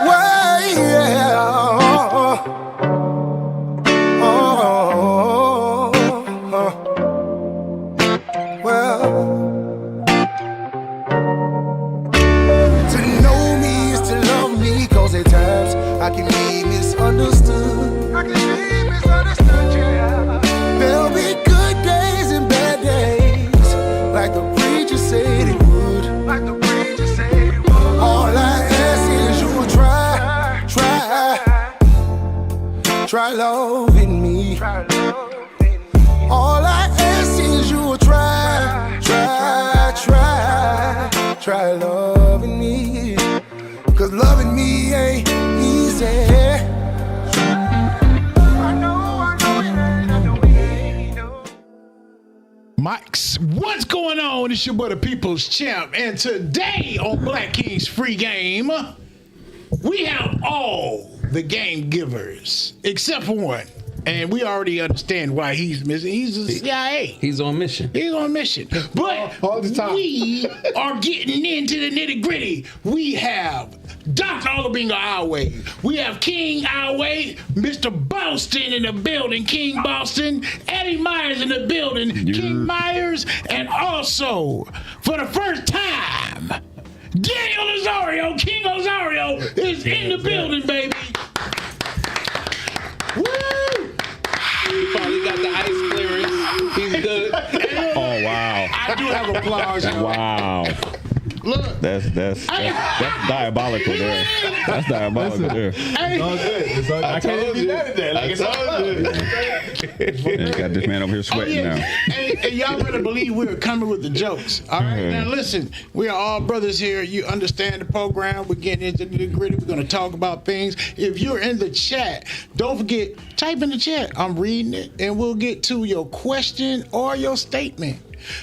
Well, yeah. Well, to know me is to love me, 'cause at times I can be misunderstood. Yeah. There'll be good days and bad days, like the preacher said it would. All I ask is you will try loving me. All I ask is you will try loving me. 'Cause loving me ain't easy. Mike's, what's going on? It's your boy, the People's Champ, and today on Black King's Free Game, we have all the game givers except for one, and we already understand why he's missing. He's a CIA. He's on mission. He's on mission, but all the time. We are getting into the nitty gritty. We have Dr. Olabinga Awe. We have King Awe, Mr. Boston in the building, King Boston, Eddie Myers in the building, King Myers, and also, for the first time, Daniel Osario, King Osario, is in the building, baby. Woo! He finally got the ice clearance. He's good. Oh wow! I do have applause. Wow. Look. That's diabolical there. That's diabolical there. Hey. I can't be mad at that. Like it's all good. You got this man over here sweating now. And y'all better believe we're coming with the jokes. All right. Now listen, we are all brothers here. You understand the program. We're getting into the gritty. We're going to talk about things. If you're in the chat, don't forget, type in the chat. I'm reading it, and we'll get to your question or your statement.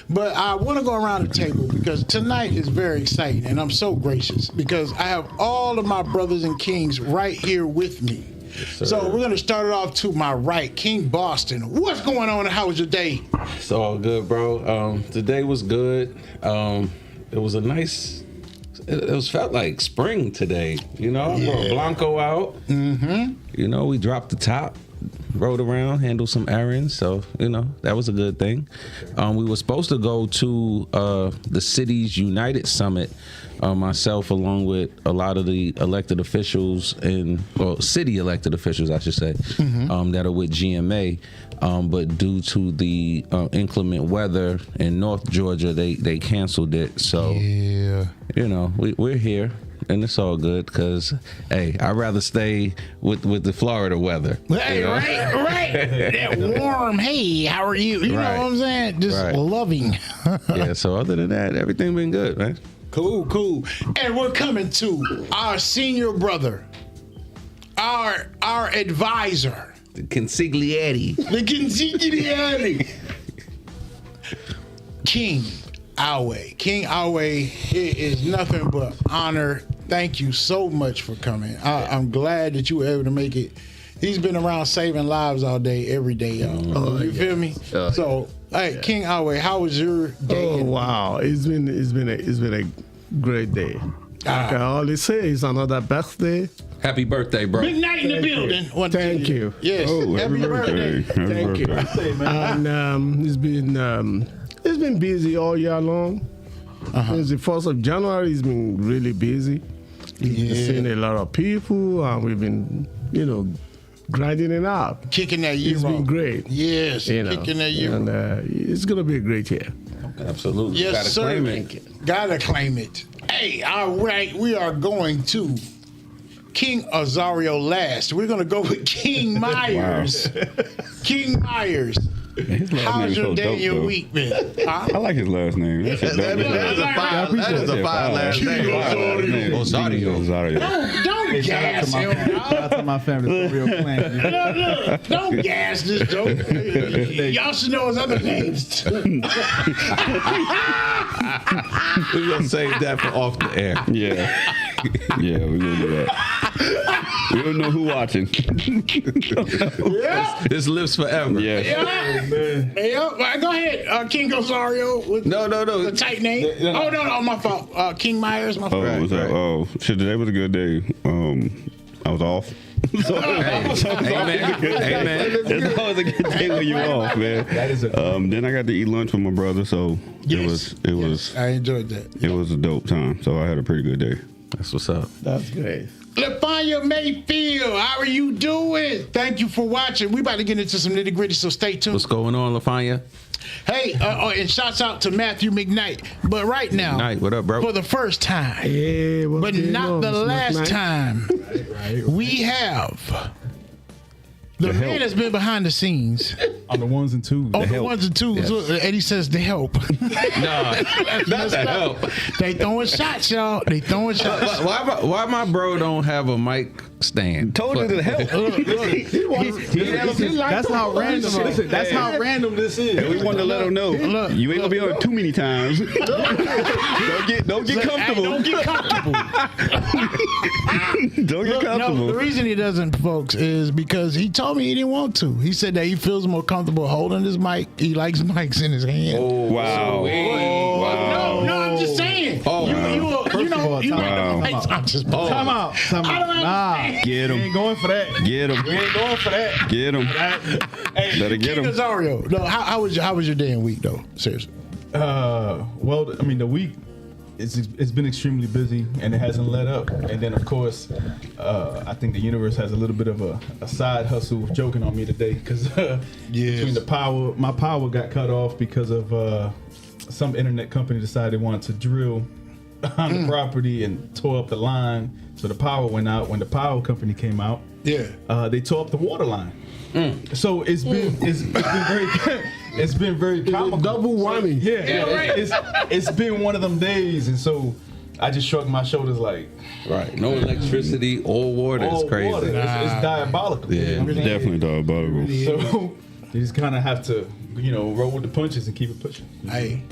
But I want to go around the table because tonight is very exciting, and I'm so gracious because I have all of my brothers and kings right here with me. Yes, so we're going to start it off to my right, King Boston. What's going on, and how was your day? It's all good, bro. Today was good. It was a nice. It felt like spring today. You know, I brought Blanco out. Mm-hmm. You know, we dropped the top. Rode around, handled some errands, so you know that was a good thing. We were supposed to go to the Cities United Summit, myself along with a lot of the elected officials city elected officials, I should say, that are with GMA. But due to the inclement weather in North Georgia, they canceled it. So you know we're here. And it's all good because, hey, I'd rather stay with the Florida weather. Hey, you know? right. That warm, hey, how are you? You know what I'm saying? Just loving. Yeah, so other than that, everything been good, man. Cool. And we're coming to our senior brother, our advisor. The consigliere. King Awe. King Awe, it is nothing but honor. Thank you so much for coming. I'm glad that you were able to make it. He's been around saving lives all day, every day, y'all. You feel me? So, hey, King Awe, how was your day? Oh wow, it's been a great day. Like I always say, it's another birthday. Happy birthday, bro. Big night in the building. Thank you. Yes. Happy birthday. Thank you. And it's been busy all year long. Since the 1st of January, it's been really busy. Seeing a lot of people, and we've been, grinding it out. Kicking that year It's been great. Yes, kicking that year. And it's going to be a great year. Absolutely. Yes, Gotta sir. claim it. Gotta claim it. Hey, all right, we are going to King Osario last. We're going to go with King Myers. King Myers. How's your day and your week been? I like his last name. That's a That is a fine last name. Osario. Don't gas him. Shout out to my family, for real clan. Look, don't gas this joke. Y'all should know his other names too. We're going to save that for off the air. Yeah. Yeah, we gonna do that. We don't know who watching. This lives forever. Yes. Hey, yo, go ahead, King Rosario. With No. the tight name. Oh no, my fault. King Myers, my fault. Oh, what's up? Oh, shit, today was a good day. I was off. Amen. It's always a good day when you're off, man. That is a Then I got to eat lunch with my brother, so it was I enjoyed that. it was a dope time. So I had a pretty good day. That's what's up. That's great. LaFanya Mayfield, how are you doing? Thank you for watching. We about to get into some nitty gritty, so stay tuned. What's going on, LaFanya? Hey, and shouts out to Matthew McKnight. But right now, Night, what up, bro? for the first time, Yeah, what's but going not on, the Mr. last McKnight? time, we have the man that's been behind the scenes on the ones and twos. on the ones and twos. And he says the help. Nah, not the help. They throwing shots, y'all. They throwing shots. Why my bro don't have a mic stand? Told you to help. That's how random. Listen, that's how random this is. And we wanted to let him know you ain't gonna be on it too many times. don't get comfortable. Don't get comfortable. Don't get No, comfortable. the reason he doesn't, folks, is because he told me he didn't want to. He said that he feels more comfortable holding his mic. He likes mics in his hand. Wow. No, I'm just saying. I'm just Time out. Nah, Get we ain't him. going for that. Get him. We ain't going for that. Get him. Hey, Better get King him. Rosario. No, how was your day and week though? Seriously. well, I mean, the week it's been extremely busy and it hasn't let up. And then, of course, I think the universe has a little bit of a side hustle joking on me today because between my power got cut off because of some internet company decided they wanted to drill on the property and tore up the line. So the power went out. When the power company came out, they tore up the water line. So it's been very comical. Double whammy. It's been one of them days, and so I just shrugged my shoulders like, Right. No electricity or water is oh, crazy. water. It's diabolical. Yeah. Definitely diabolical. So you just kind of have to, roll with the punches and keep it pushing. Hey,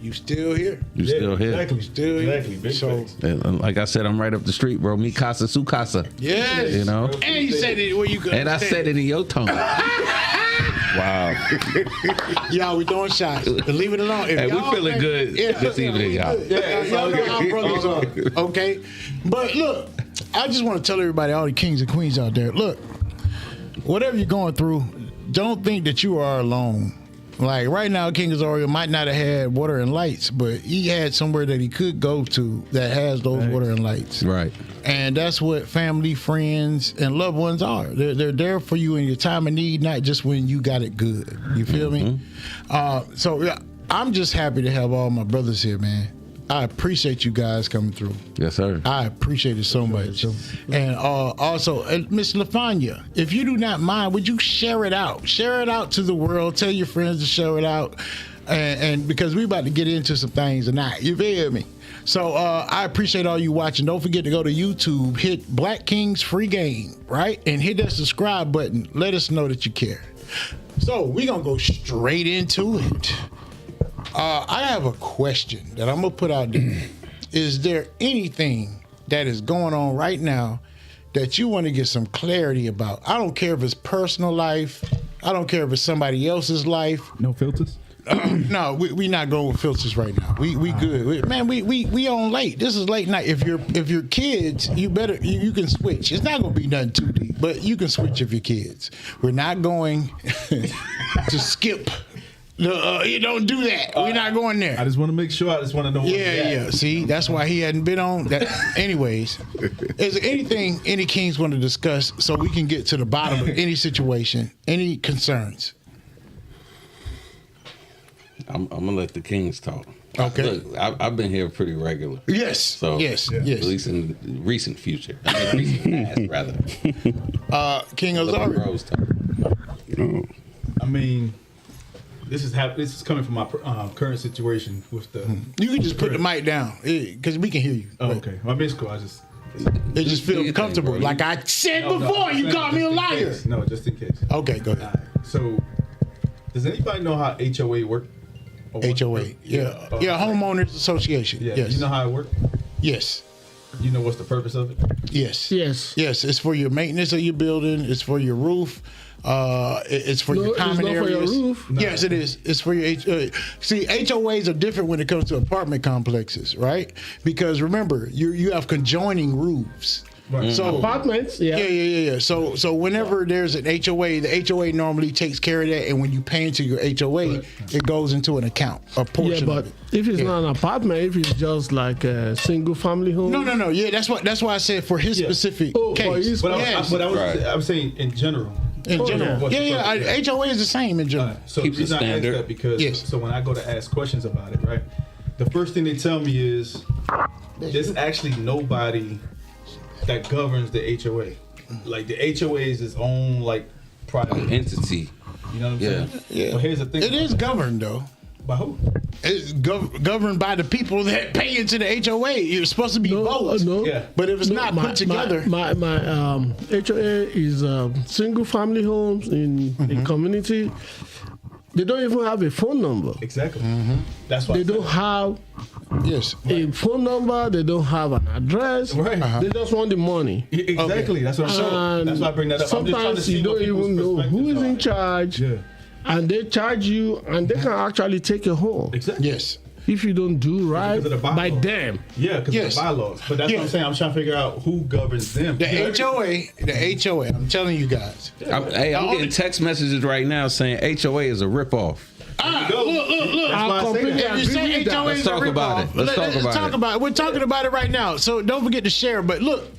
you still here? You still here. Exactly. Still here. Exactly. Big So- facts. And like I said, I'm right up the street, bro. Mi casa, su casa. Yes. You know? And you said it where you could. And I said it in your tone. Wow. Y'all, we throwing shots. But leave it alone. If Hey, we y'all feeling good this evening, y'all. Y'all know how brothers are. Okay? But look, I just want to tell everybody, all the kings and queens out there, look, whatever you're going through, don't think that you are alone. Like right now, King Azario might not have had water and lights, but he had somewhere that he could go to that has those water and lights. Right. And that's what family, friends, and loved ones are. They're there for you in your time of need, not just when you got it good. You feel me? So yeah, I'm just happy to have all my brothers here, man. I appreciate you guys coming through. Yes, sir. I appreciate it so much. And also, Miss LaFanya, if you do not mind, would you share it out? Share it out to the world. Tell your friends to share it out. And because we about to get into some things tonight. You feel me? So I appreciate all you watching. Don't forget to go to YouTube, hit Black Kings Free Game, right? And hit that subscribe button. Let us know that you care. So we're going to go straight into it. I have a question that I'm going to put out there. Is there anything that is going on right now that you want to get some clarity about? I don't care if it's personal life. I don't care if it's somebody else's life. No filters? No, we not going with filters right now. We good. We on late. This is late night. If you're kids, you better you can switch. It's not going to be nothing too deep, but you can switch if you're kids. We're not going to skip. You don't do that. We're not going there. I just want to make sure. I just want to know. Yeah. See, that's why he hadn't been on that. Anyways, is there anything any kings want to discuss so we can get to the bottom of any situation, any concerns? I'm gonna let the kings talk. Okay. Look, I've been here pretty regular. Yes. So yes. At least in recent future. I mean, recent past, rather. King Let my Azaria. bros talk. I mean, this is coming from my current situation with the. You can just put the mic down because we can hear you. Oh, okay. My base cool. I just. It just feels comfortable. Like I said before, you called me a liar. No, just in case. Okay, go ahead. So, does anybody know how HOA work? HOA. Yeah. Homeowners Association. Yeah. Yes. You know how it works? Yes. You know what's the purpose of it? Yes. Yes. Yes, it's for your maintenance of your building. It's for your roof. It's for your common it's not areas. for your roof. Yes, it is. It's for your see, HOAs are different when it comes to apartment complexes, right? Because remember, you have conjoining roofs. Right. So Apartments, yeah. So whenever there's an HOA, the HOA normally takes care of that, and when you pay into your HOA, it goes into an account, a portion. Yeah, but of it. if it's not an apartment, if it's just like a single family home. No. Yeah, that's why I said for his specific Oh, for case. his- But Yes. I was saying in general. In general, What's the yeah. purpose? HOA is the same in general. So Keeps the reason it I ask standard. that because Yes. so when I go to ask questions about it, right, the first thing they tell me is there's actually nobody that governs the HOA. Like the HOA is its own like private Entity. You know what I'm Yeah. saying? Yeah. Well, here's the thing. It is governed though. By who? It's governed by the people that pay into the HOA. You're supposed to be votes. No. Yeah. But if it's not put together, My HOA is single family homes in a community. They don't even have a phone number. Exactly. That's why They don't have yes. a phone number. They don't have an address. Right. They just want the money. Exactly. That's what I'm saying. And That's why I bring that up. I'm just trying to sometimes see you what don't people's even know who is perspectives in are. charge, Yeah. and they charge you, and they can actually take you home Exactly. Yes. if you don't do right Because of the bylaws. by them. Yeah, because Yes. of the bylaws. But that's Yeah. what I'm saying. I'm trying to figure out who governs them. The HOA, I'm telling you guys. I'm getting text messages right now saying HOA is a ripoff. Look. I why I say completely that. If you agree say with that. HOA Let's is a talk about ripoff, it. Let's talk about it. We're talking about it right now. So don't forget to share. But look,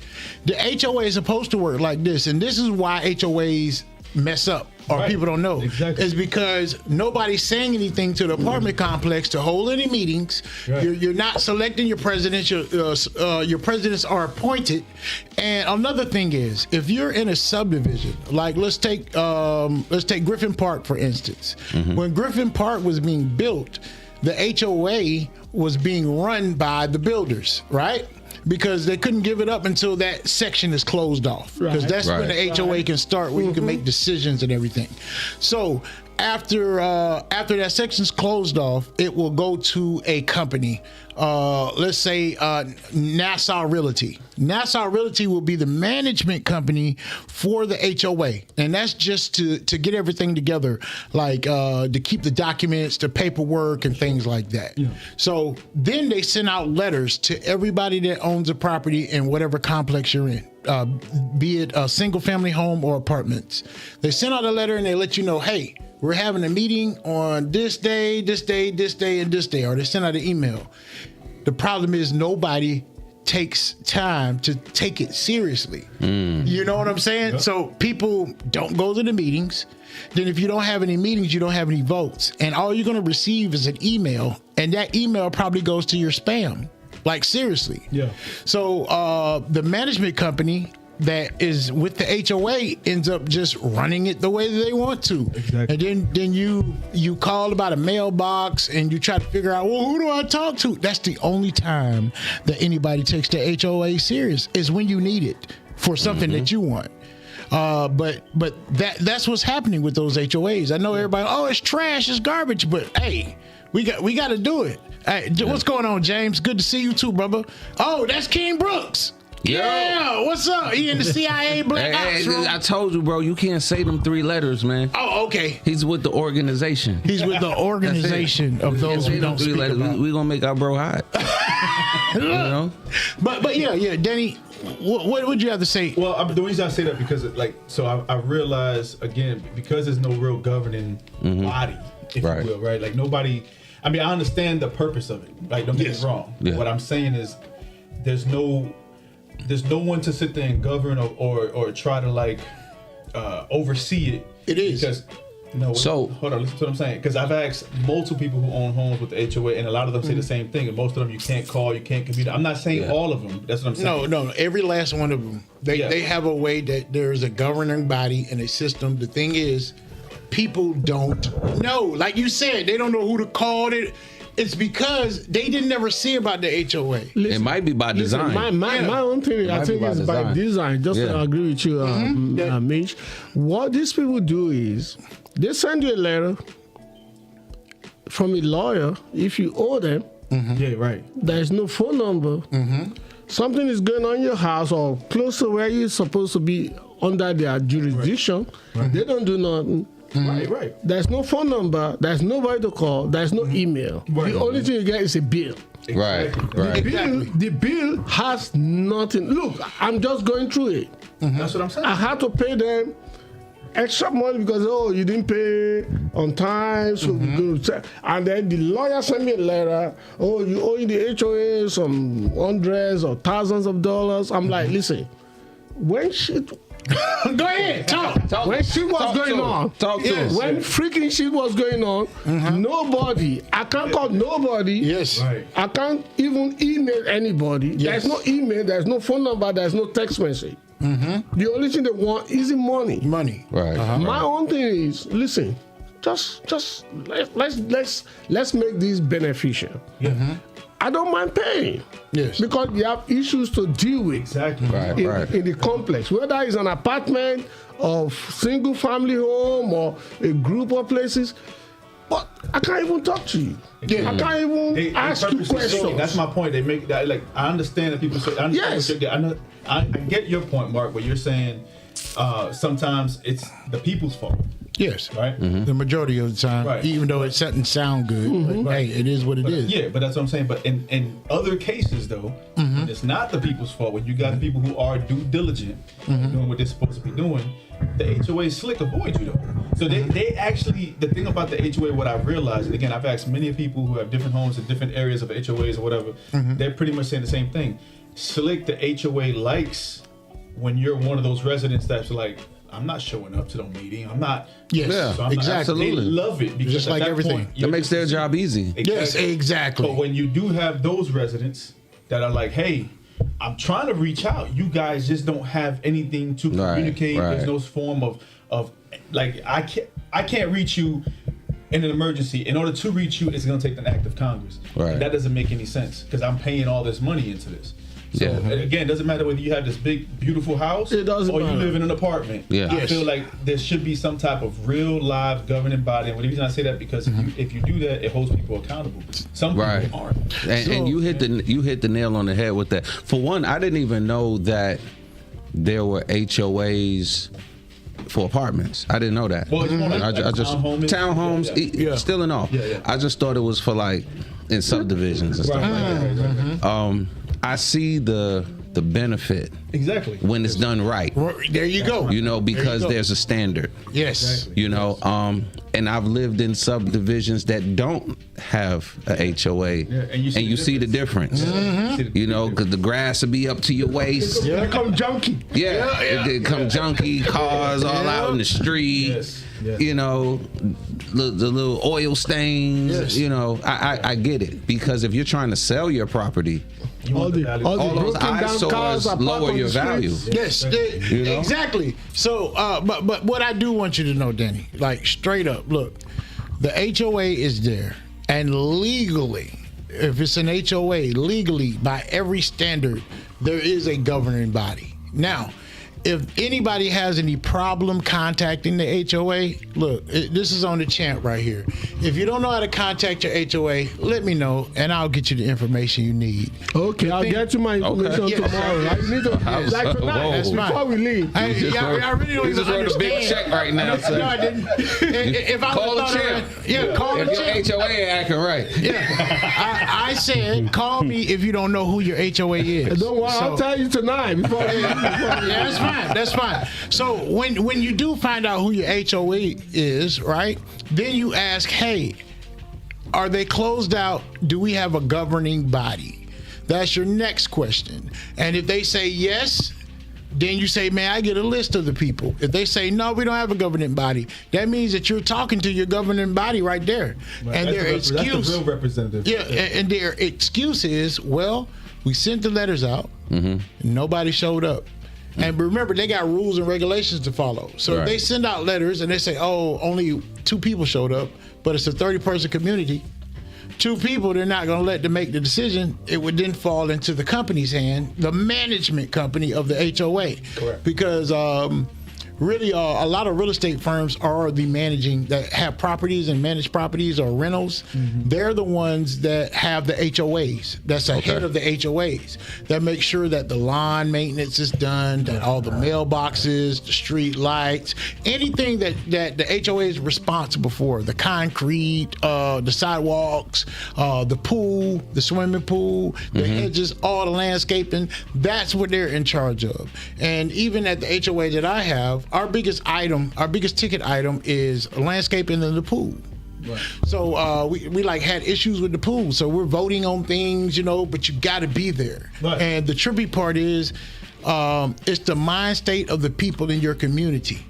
the HOA is supposed to work like this, and this is why HOAs mess up or Right. people don't know. Exactly. Is because nobody's saying anything to the apartment complex to hold any meetings. Right. You're not selecting your presidents. Your presidents are appointed. And another thing is, if you're in a subdivision, like let's take Griffin Park for instance. When Griffin Park was being built, the HOA was being run by the builders, right? Because they couldn't give it up until that section is closed off. Because Right. that's when the HOA can start, where you can make decisions and everything. So after that section's closed off, it will go to a company. Let's say Nassau Realty. Nassau Realty will be the management company for the HOA, and that's just to get everything together, like to keep the documents, the paperwork, and things like that. So then they send out letters to everybody that owns a property in whatever complex you're in. Be it a single family home or apartments. They send out a letter and they let you know, hey, we're having a meeting on this day, and this day, or they send out an email. The problem is nobody takes time to take it seriously. You know what I'm saying? So people don't go to the meetings. Then if you don't have any meetings, you don't have any votes. And all you're going to receive is an email, and that email probably goes to your spam. Like seriously. Yeah. So the management company that is with the HOA ends up just running it the way that they want to. Exactly. And then you call about a mailbox and you try to figure out, well, who do I talk to? That's the only time that anybody takes the HOA serious, is when you need it for something that you want. But that's what's happening with those HOAs. I know everybody, oh, it's trash, it's garbage, but hey, we got to do it. Hey, what's going on, James? Good to see you too, brother. Oh, that's King Brooks. Yeah, what's up? He in the CIA Black Ops room. I told you, bro, you can't say them 3 letters, man. Oh, okay. He's with the organization. He's with the organization of those we don't speak about. We gonna make our bro hot. You know? But yeah, Danny, what would you have to say? Well, the reason I say that because I realize again, because there's no real governing body, if Right. you will, right? Like nobody. I mean, I understand the purpose of it. Like, don't get me wrong. Yeah. What I'm saying is, there's no one to sit there and govern or try to like oversee it. It is. Because hold on, listen to what I'm saying. Because I've asked multiple people who own homes with the HOA, and a lot of them say the same thing. And most of them, you can't call, you can't communicate. I'm not saying all of them. That's what I'm saying. No, every last one of them. They have a way that there's a governing body and a system. The thing is, people don't know. Like you said, they don't know who to call it. It's because they didn't never see about the HOA. It might be by design. My own thing, I think, is by design. Just to agree with you, Mitch. What these people do is they send you a letter from a lawyer if you owe them. Yeah, right. There's no phone number. something is going on in your house or close to where you're supposed to be under their jurisdiction, they don't do nothing. Right. There's no phone number. There's nobody to call. There's no email. Right. The only thing you get is a bill. Right. The bill has nothing. Look, I'm just going through it. That's what I'm saying. I had to pay them extra money because you didn't pay on time, so we go check. And then the lawyer sent me a letter. You owe the HOA some hundreds or thousands of dollars. I'm like, listen, when shit. Go ahead, talk. When shit was going on, when freaking shit was going on, nobody, I can't call nobody. Yes. Right. I can't even email anybody. Yes. There's no email, there's no phone number, there's no text message. The only thing they want is the money. Money. Right. My own thing is, listen, just let's make this beneficial. I don't mind paying. Yes. Because you have issues to deal with. Exactly. Right. In the complex, whether it's an apartment or single family home or a group of places, but I can't even talk to you. Yeah. I can't even ask you purposely questions. so, that's my point. They make that like I understand that people say I understand Yes. what you're getting. I get your point, Mark, where you're saying sometimes it's the people's fault. Yes. Right. The majority of the time, Right. even though it doesn't sound good, but hey, it is what it is. Yeah, but that's what I'm saying. But in other cases, though, when it's not the people's fault. When you got people who are due diligent, doing what they're supposed to be doing, the HOA slick avoid you though. So they actually, the thing about the HOA, what I've realized, and again, I've asked many people who have different homes in different areas of HOAs or whatever, they're pretty much saying the same thing. Slick, the HOA likes when you're one of those residents that's like, I'm not showing up to the meeting. I'm not. Yes, Yeah, so I'm exactly. Not, Absolutely. They love it because Just at like that everything. point, That makes their job easy. Yes, exactly. But when you do have those residents that are like, hey, I'm trying to reach out, you guys just don't have anything to communicate. right. There's no form of like I can't reach you in an emergency. In order to reach you, it's gonna take an act of Congress. Right. And that doesn't make any sense because I'm paying all this money into this. So Yeah. again, it doesn't matter whether you have this big, beautiful house It doesn't or you matter. live in an apartment. Yeah. I Yes. feel like there should be some type of real live governing body. And the reason I say that because if you do that, it holds people accountable. Some Right. people aren't. And you hit the nail on the head with that. For one, I didn't even know that there were HOAs for apartments. I didn't know that. Well, it's more like I just townhomes. Yeah. still and all. Yeah. I just thought it was for like in subdivisions and stuff like that. I see the benefit Exactly. when it's done right. There you go. You know, because go. there's a standard. Yes. You know, and I've lived in subdivisions that don't have a HOA, and you see the see the difference. You know, because the grass will be up to your waist. They become junkie. Yeah, it come junky cars all out in the street. Yes. You know, the little oil stains. Yes. You know, I get it, because if you're trying to sell your property, All the all those broken down cars eyesores are lower parked on your the value. streets. Yes, You know? exactly. So, but what I do want you to know, Danny, like straight up, look, the HOA is there, and legally, if it's an HOA, legally by every standard, there is a governing body. Now, if anybody has any problem contacting the HOA, look, this is on the champ right here. If you don't know how to contact your HOA, let me know, and I'll get you the information you need. Okay, I'll get you my information Okay. Yes. tomorrow. I need to, like tonight, That's fine. before we leave. Hey, I really don't You just even wrote a big understand. check right now, sir. No, I didn't. If I Call would've the thought champ. of it- call the champ. If your HOA ain't acting right. Yeah, I said, call me if you don't know who your HOA is. Don't worry, I'll tell you tonight before we leave. Yeah, that's fine. That's fine. So when you do find out who your HOA is, right? Then you ask, hey, are they closed out? Do we have a governing body? That's your next question. And if they say yes, then you say, may I get a list of the people? If they say, no, we don't have a governing body, that means that you're talking to your governing body right there. Right. And their That's the excuse, real representative. yeah, and their excuse is, well, we sent the letters out, and nobody showed up. And remember, they got rules and regulations to follow. So if they send out letters and they say, oh, only 2 people showed up, but it's a 30-person community, 2 people, they're not going to let them make the decision. It would then fall into the company's hand, the management company of the HOA. Correct. Because really a lot of real estate firms are the managing that have properties and managed properties or rentals. They're the ones that have the HOAs. That's ahead of the HOAs that make sure that the lawn maintenance is done, that all the mailboxes, the street lights, anything that the HOA is responsible for, the concrete, the sidewalks, the pool, the swimming pool, the hedges, all the landscaping. That's what they're in charge of. And even at the HOA that I have, our biggest ticket item is landscaping in the pool. Right. So we like had issues with the pool, so we're voting on things, but you got to be there. Right. And the trippy part is, it's the mind state of the people in your community.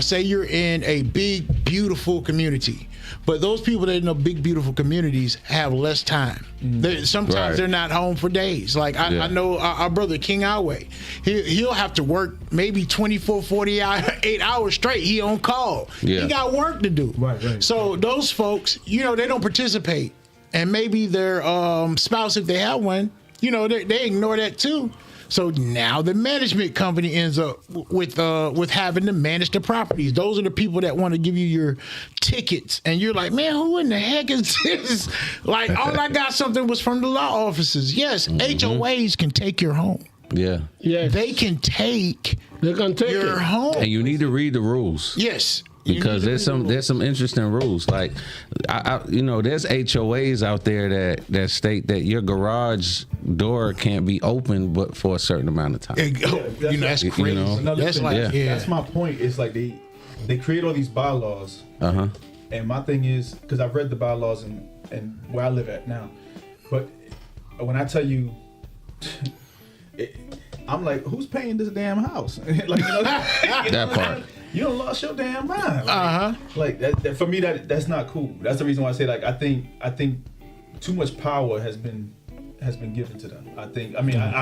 Say you're in a big, beautiful community, but those people that in the big, beautiful communities have less time. Sometimes they're not home for days. Like I know our brother King Alway, he'll have to work maybe 24, 48 hours straight. He on call. Yeah. He got work to do. Right. So those folks, they don't participate, and maybe their spouse, if they have one, they ignore that too. So now the management company ends up with having to manage the properties. Those are the people that want to give you your tickets, and you're like, man, who in the heck is this? Like, all I got something was from the law offices. Yes, HOAs can take your home. Yeah, they can take your home, and you need to read the rules. Yes. Because there's some interesting rules. Like, there's HOAs out there that state that your garage door can't be open but for a certain amount of time. That's crazy. That's my point. It's like they create all these bylaws. And my thing is, because I've read the bylaws and where I live at now, but when I tell you, I'm like, who's paying this damn house? That part. You done lost your damn mind. Like that for me, that's not cool. That's the reason why I say, like, I think too much power has been given to them. I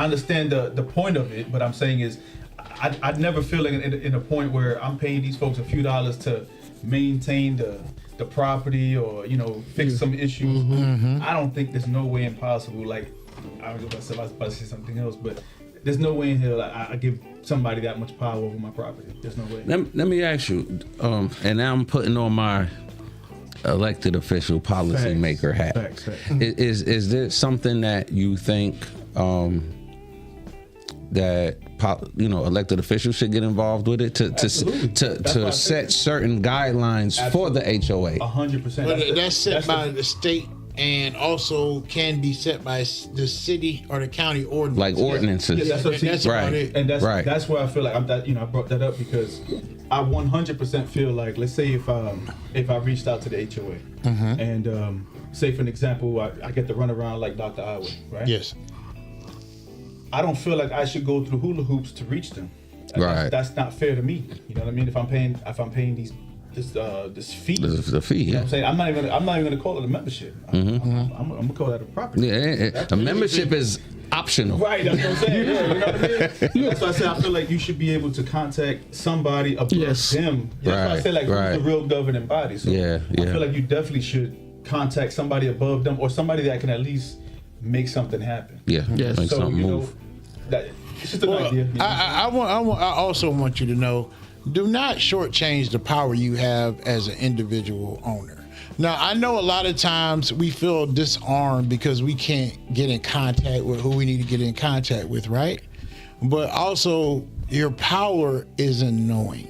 understand the point of it, but I'm saying is I'd never feel like in a point where I'm paying these folks a few dollars to maintain the property or fix some issues. I don't think there's no way impossible. Like, I was about to say something else, but there's no way in hell I give somebody that much power over my property. There's no way. Let me ask you, and now I'm putting on my elected official policy maker hat. Facts. Is there something that you think that elected officials should get involved with it to set certain guidelines for the HOA? 100%. But that's set by the state. And also can be set by the city or the county ordinance. Like ordinances. Yeah, that's about it. And that's where I feel like I brought that up because I 100% feel like, let's say if I reached out to the HOA and say for an example, I get to run around like Dr. Iwood, right? Yes. I don't feel like I should go through hula hoops to reach them. That's not fair to me. You know what I mean? If I'm paying these this fee. The fee, you know what I'm saying? I'm not even gonna call it a membership. I'm gonna call that a property. Yeah, a membership is optional. Right, that's what I'm saying. Yeah, you know what I mean? That's why I say I feel like you should be able to contact somebody above them. That's why I say like who's the real governing body. So I feel like you definitely should contact somebody above them or somebody that can at least make something happen. Yeah, make something move. It's just an idea. I also want you to know, do not shortchange the power you have as an individual owner. Now, I know a lot of times we feel disarmed because we can't get in contact with who we need to get in contact with, right? But also, your power is in knowing.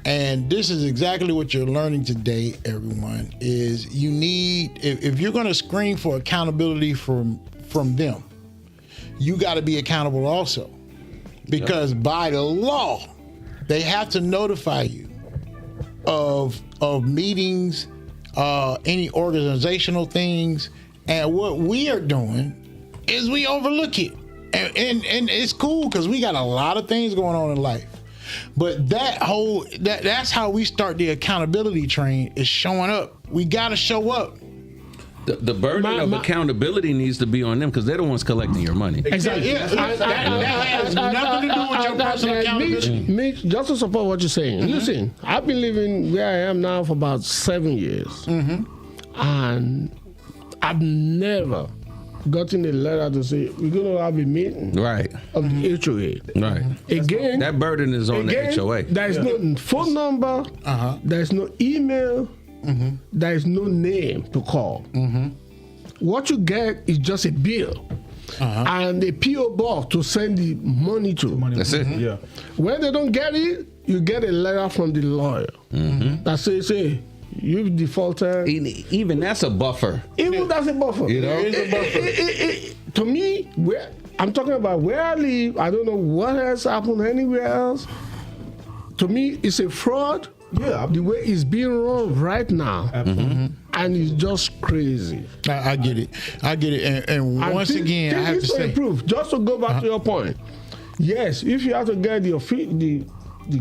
And this is exactly what you're learning today, everyone, is you need, if you're going to screen for accountability from them, you got to be accountable also. Because by the law, they have to notify you of meetings, any organizational things, and what we are doing is we overlook it, and it's cool because we got a lot of things going on in life. But that's how we start the accountability train, is showing up. We got to show up. The burden of accountability needs to be on them because they're the ones collecting your money. Exactly. That has nothing to do with your personal accountability. Mitch, just to support what you're saying, listen, I've been living where I am now for about 7 years. And I've never gotten a letter to say we're gonna have a meeting Right. of the HOA. Right. Again, That burden is on the HOA. there is no phone number. There is no email. There is no name to call. What you get is just a bill and a PO box to send the money to. That's it. Yeah. When they don't get it, you get a letter from the lawyer that says, "Hey, you've defaulted." Even that's a buffer. Even that's a buffer. You know? To me, where I'm talking about where I live, I don't know what has happened anywhere else. To me, it's a fraud. Yeah. The way it's being run right now, and it's just crazy. I get it. And once again, I have to say, proof. Just to go back to your point. Yes, if you have to get the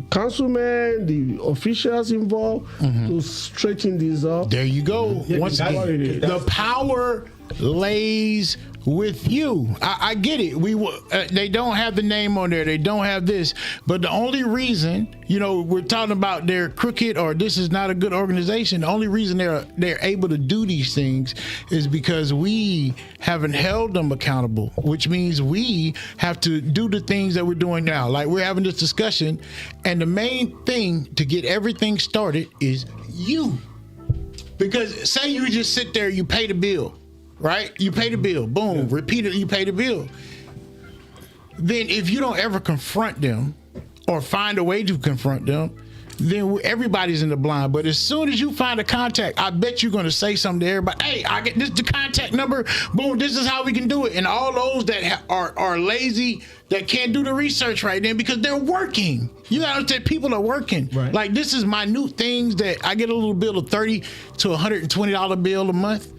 councilmen, the officials involved to straighten this up. there you go. Once again, the power lays with you. I get it. They don't have the name on there. They don't have this. But the only reason, we're talking about they're crooked or this is not a good organization. The only reason they're able to do these things is because we haven't held them accountable, which means we have to do the things that we're doing now. Like we're having this discussion, and the main thing to get everything started is you. Because say you just sit there, you pay the bill. Right? You pay the bill. Boom. Repeat it. You pay the bill. Then if you don't ever confront them or find a way to confront them, then everybody's in the blind. But as soon as you find a contact, I bet you're going to say something to everybody. Hey, I get this the contact number. Boom. This is how we can do it. And all those that are lazy, that can't do the research right then because they're working. You gotta understand, people are working. Right. Like this is minute things that I get a little bill of $30 to $120 bill a month.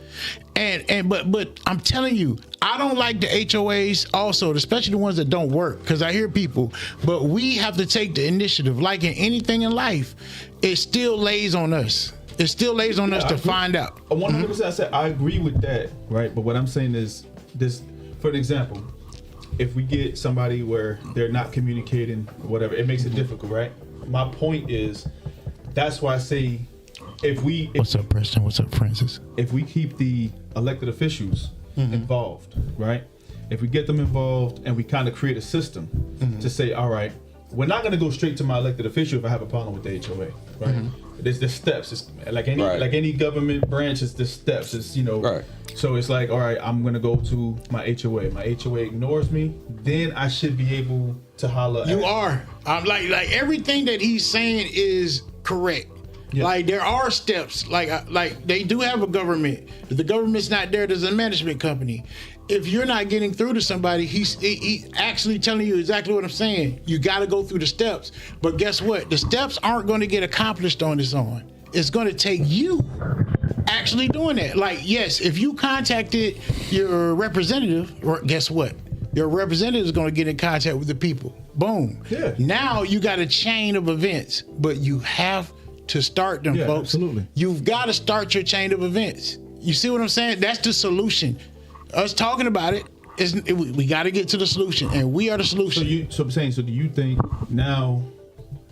But I'm telling you, I don't like the HOAs also, especially the ones that don't work, because I hear people, but we have to take the initiative. Like in anything in life, it still lays on us. It still lays on us to find out. 100%. I said I agree with that, right? But what I'm saying is this, for an example, if we get somebody where they're not communicating or whatever, it makes it difficult, right? My point is, that's why I say, What's up, Preston? What's up, Francis? if we keep the elected officials involved, right? If we get them involved and we kind of create a system to say, all right, we're not going to go straight to my elected official if I have a problem with the HOA, right? There's steps. It's like any government branch, it's the steps. It's Right. So it's like, all right, I'm going to go to my HOA. My HOA ignores me, then I should be able to holler. You are. I'm like everything that he's saying is correct. Yeah. Like there are steps. Like they do have a government. If the government's not there, there's a management company. If you're not getting through to somebody, he's actually telling you exactly what I'm saying. You got to go through the steps. But guess what? The steps aren't going to get accomplished on its own. It's going to take you actually doing that. Like, yes, if you contacted your representative, guess what? Your representative is going to get in contact with the people. Boom. Yeah. Now you got a chain of events, but you have to start them, folks. Absolutely. You've got to start your chain of events. You see what I'm saying? That's the solution. Us talking about it, we got to get to the solution, and we are the solution. So I'm saying, do you think now,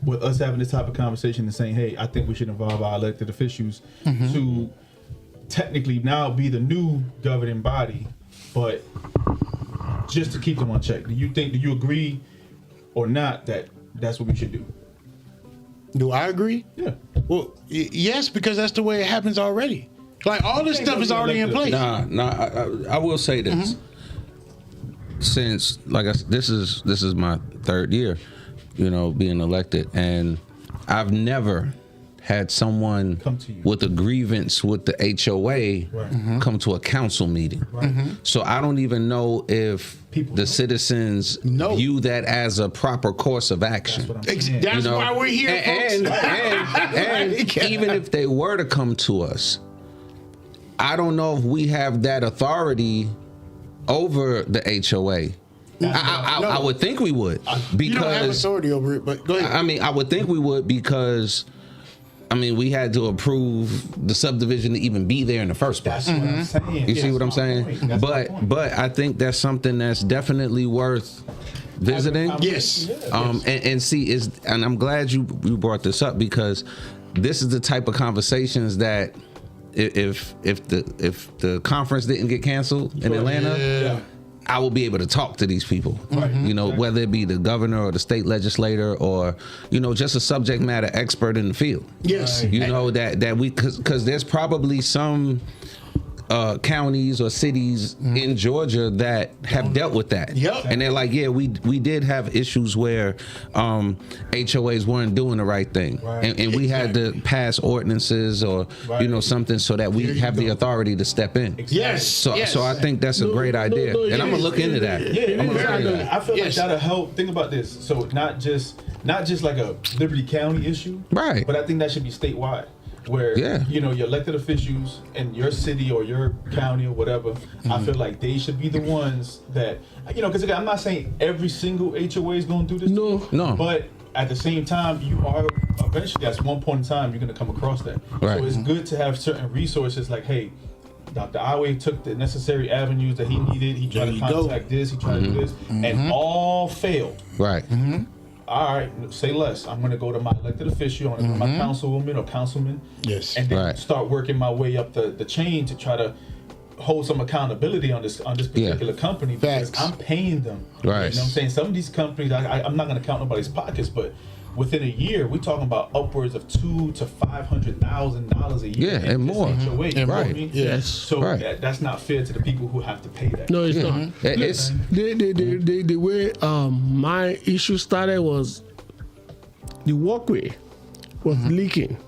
with us having this type of conversation and saying, hey, I think we should involve our elected officials to technically now be the new governing body, but just to keep them on check? Do you agree or not that that's what we should do? Do I agree? Yeah. Well, yes, because that's the way it happens already. Like all this stuff is already in place. I will say this. Since this is my third year, being elected, and I've never had someone Come to you. with a grievance with the HOA come to a council meeting. So I don't even know if the citizens view that as a proper course of action. That's why we're here, folks. And even if they were to come to us, I don't know if we have that authority over the HOA. I would think we would, because you don't have authority over it. But go ahead. I mean, I would think we would, because we had to approve the subdivision to even be there in the first place. That's what I'm saying. You see what I'm saying? But I think that's something that's definitely worth visiting. Yes. And see, and I'm glad you brought this up, because this is the type of conversations that if the conference didn't get canceled in Atlanta, I will be able to talk to these people. You know, whether it be the governor or the state legislator or, you know, just a subject matter expert in the field. Yes. You know, that we, because there's probably some counties or cities in Georgia that have dealt with that. Yep. And they're like, yeah, we did have issues where HOAs weren't doing the right thing. And we had to pass ordinances or, you know, something so that we have the authority to step in. Yes. So I think that's a great idea. And I'm going to look into that. I'm gonna look into that. I feel like that'll help. Think about this. So not just like a Liberty County issue. Right. But I think that should be statewide. Where you know your elected officials in your city or your county or whatever, I feel like they should be the ones that, you know, because again, I'm not saying every single HOA is going to do this. No. But at the same time, you are eventually at one point in time you're going to come across that. Right. So it's good to have certain resources like, hey, Dr. Awe took the necessary avenues that he needed. He tried to contact this, he tried to do this, and all failed. Right. All right, say less. I'm going to go to my elected official, I'm going to go to my councilwoman or councilman, and then start working my way up the chain to try to hold some accountability on this particular company because I'm paying them. Right. You know what I'm saying? Some of these companies, I'm not going to count nobody's pockets, but within a year, we're talking about upwards of $200,000 to $500,000 a year. Yeah, and more. HOA, you know what I mean? Yes. So that's not fair to the people who have to pay that. No, it's not. It's The way my issue started was the walkway was leaking.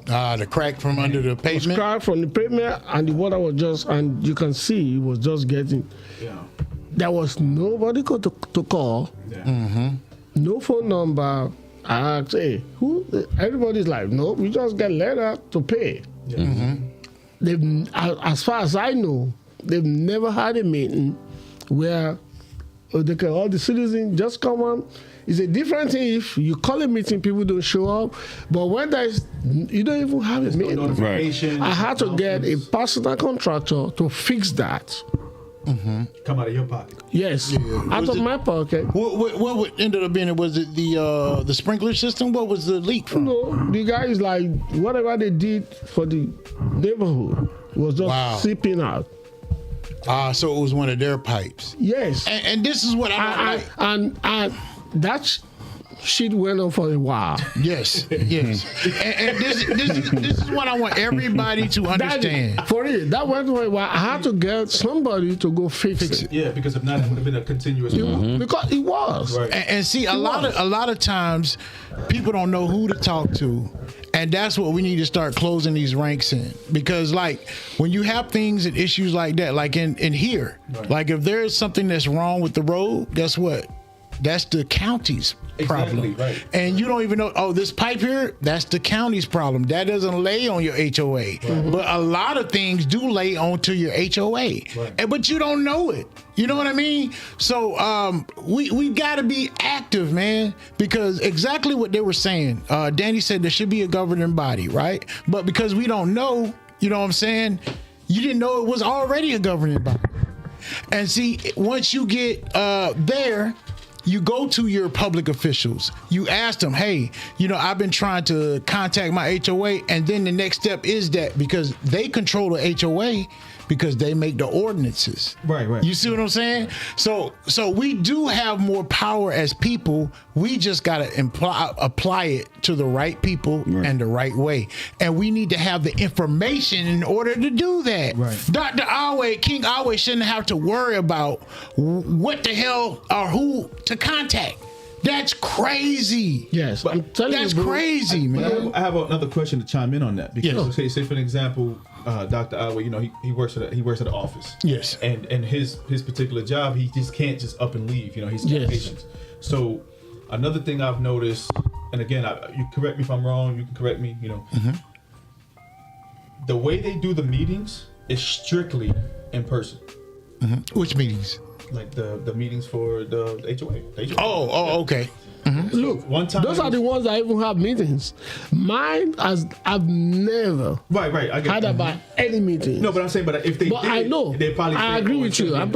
The crack from under the pavement. Crack from the pavement, and the water was just, and you can see it was just getting. There was nobody to call. No phone number. I asked, hey, who? Everybody's like, no, we just get letter to pay. They've, as far as I know, they've never had a meeting where they can, all the citizens just come on. It's a different thing if you call a meeting, people don't show up. But when there's, you don't even have a meeting. I had to get a personal contractor to fix that. Come out of your pocket. Yes, out of my pocket. What ended up being it? Was it the sprinkler system? What was the leak from? No, the guy is like, whatever they did for the neighborhood was just seeping out. So it was one of their pipes. Yes. And this is what I like. And that shit went on for a while. Yes. And this is what I want everybody to understand. For real, that went on for a while. I had to get somebody to go fix it. Yeah, because if not, it would have been a continuous. Because it was. Right. And see, a lot of times, people don't know who to talk to. And that's what we need to start closing these ranks in. Because, like, when you have things and issues like that, like in here, like if there's something that's wrong with the road, guess what? That's the county's problem. Right. And you don't even know, oh, this pipe here, that's the county's problem. That doesn't lay on your HOA. But a lot of things do lay onto your HOA. But you don't know it. You know what I mean? So we got to be active, man, because exactly what they were saying. Danny said there should be a governing body, right? But because we don't know, you know what I'm saying? You didn't know it was already a governing body. And see, once you get there, you go to your public officials. You ask them, hey, you know, I've been trying to contact my HOA. And then the next step is that because they control the HOA because they make the ordinances. Right. You see what I'm saying? So we do have more power as people. We just got to apply it to the right people and the right way. And we need to have the information in order to do that. Right. Dr. Awe, King Awe shouldn't have to worry about what the hell or who to contact. That's crazy. Yes, I'm telling That's you, bro. crazy, man. I have another question to chime in on that because say for an example, Dr. Awe, you know, he works at the office. Yes. And his particular job, he just can't just up and leave. You know, he's got patients. So another thing I've noticed, and again, you correct me if I'm wrong. You can correct me. You know, the way they do the meetings is strictly in person. Which meetings? Like the meetings for the HOA. Oh, okay. Look, one time those are the ones that even have meetings. Mine, I've never right. I get had about any meeting. No, but I'm saying, if they But did, I know. they probably. I agree with you. I'm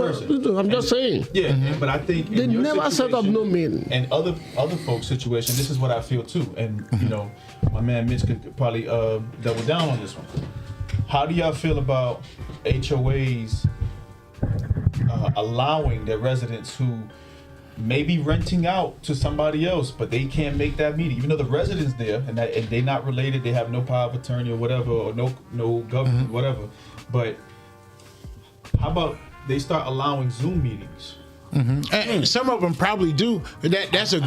just saying. Yeah, but I think They in your never set up situation no meeting. And other folks' situation, this is what I feel too. And you know, my man Mitch could probably double down on this one. How do y'all feel about HOAs allowing their residents who may be renting out to somebody else, but they can't make that meeting, even though the resident's there and they're not related, they have no power of attorney or whatever, or no government, whatever. But how about they start allowing Zoom meetings? And some of them probably do. That's a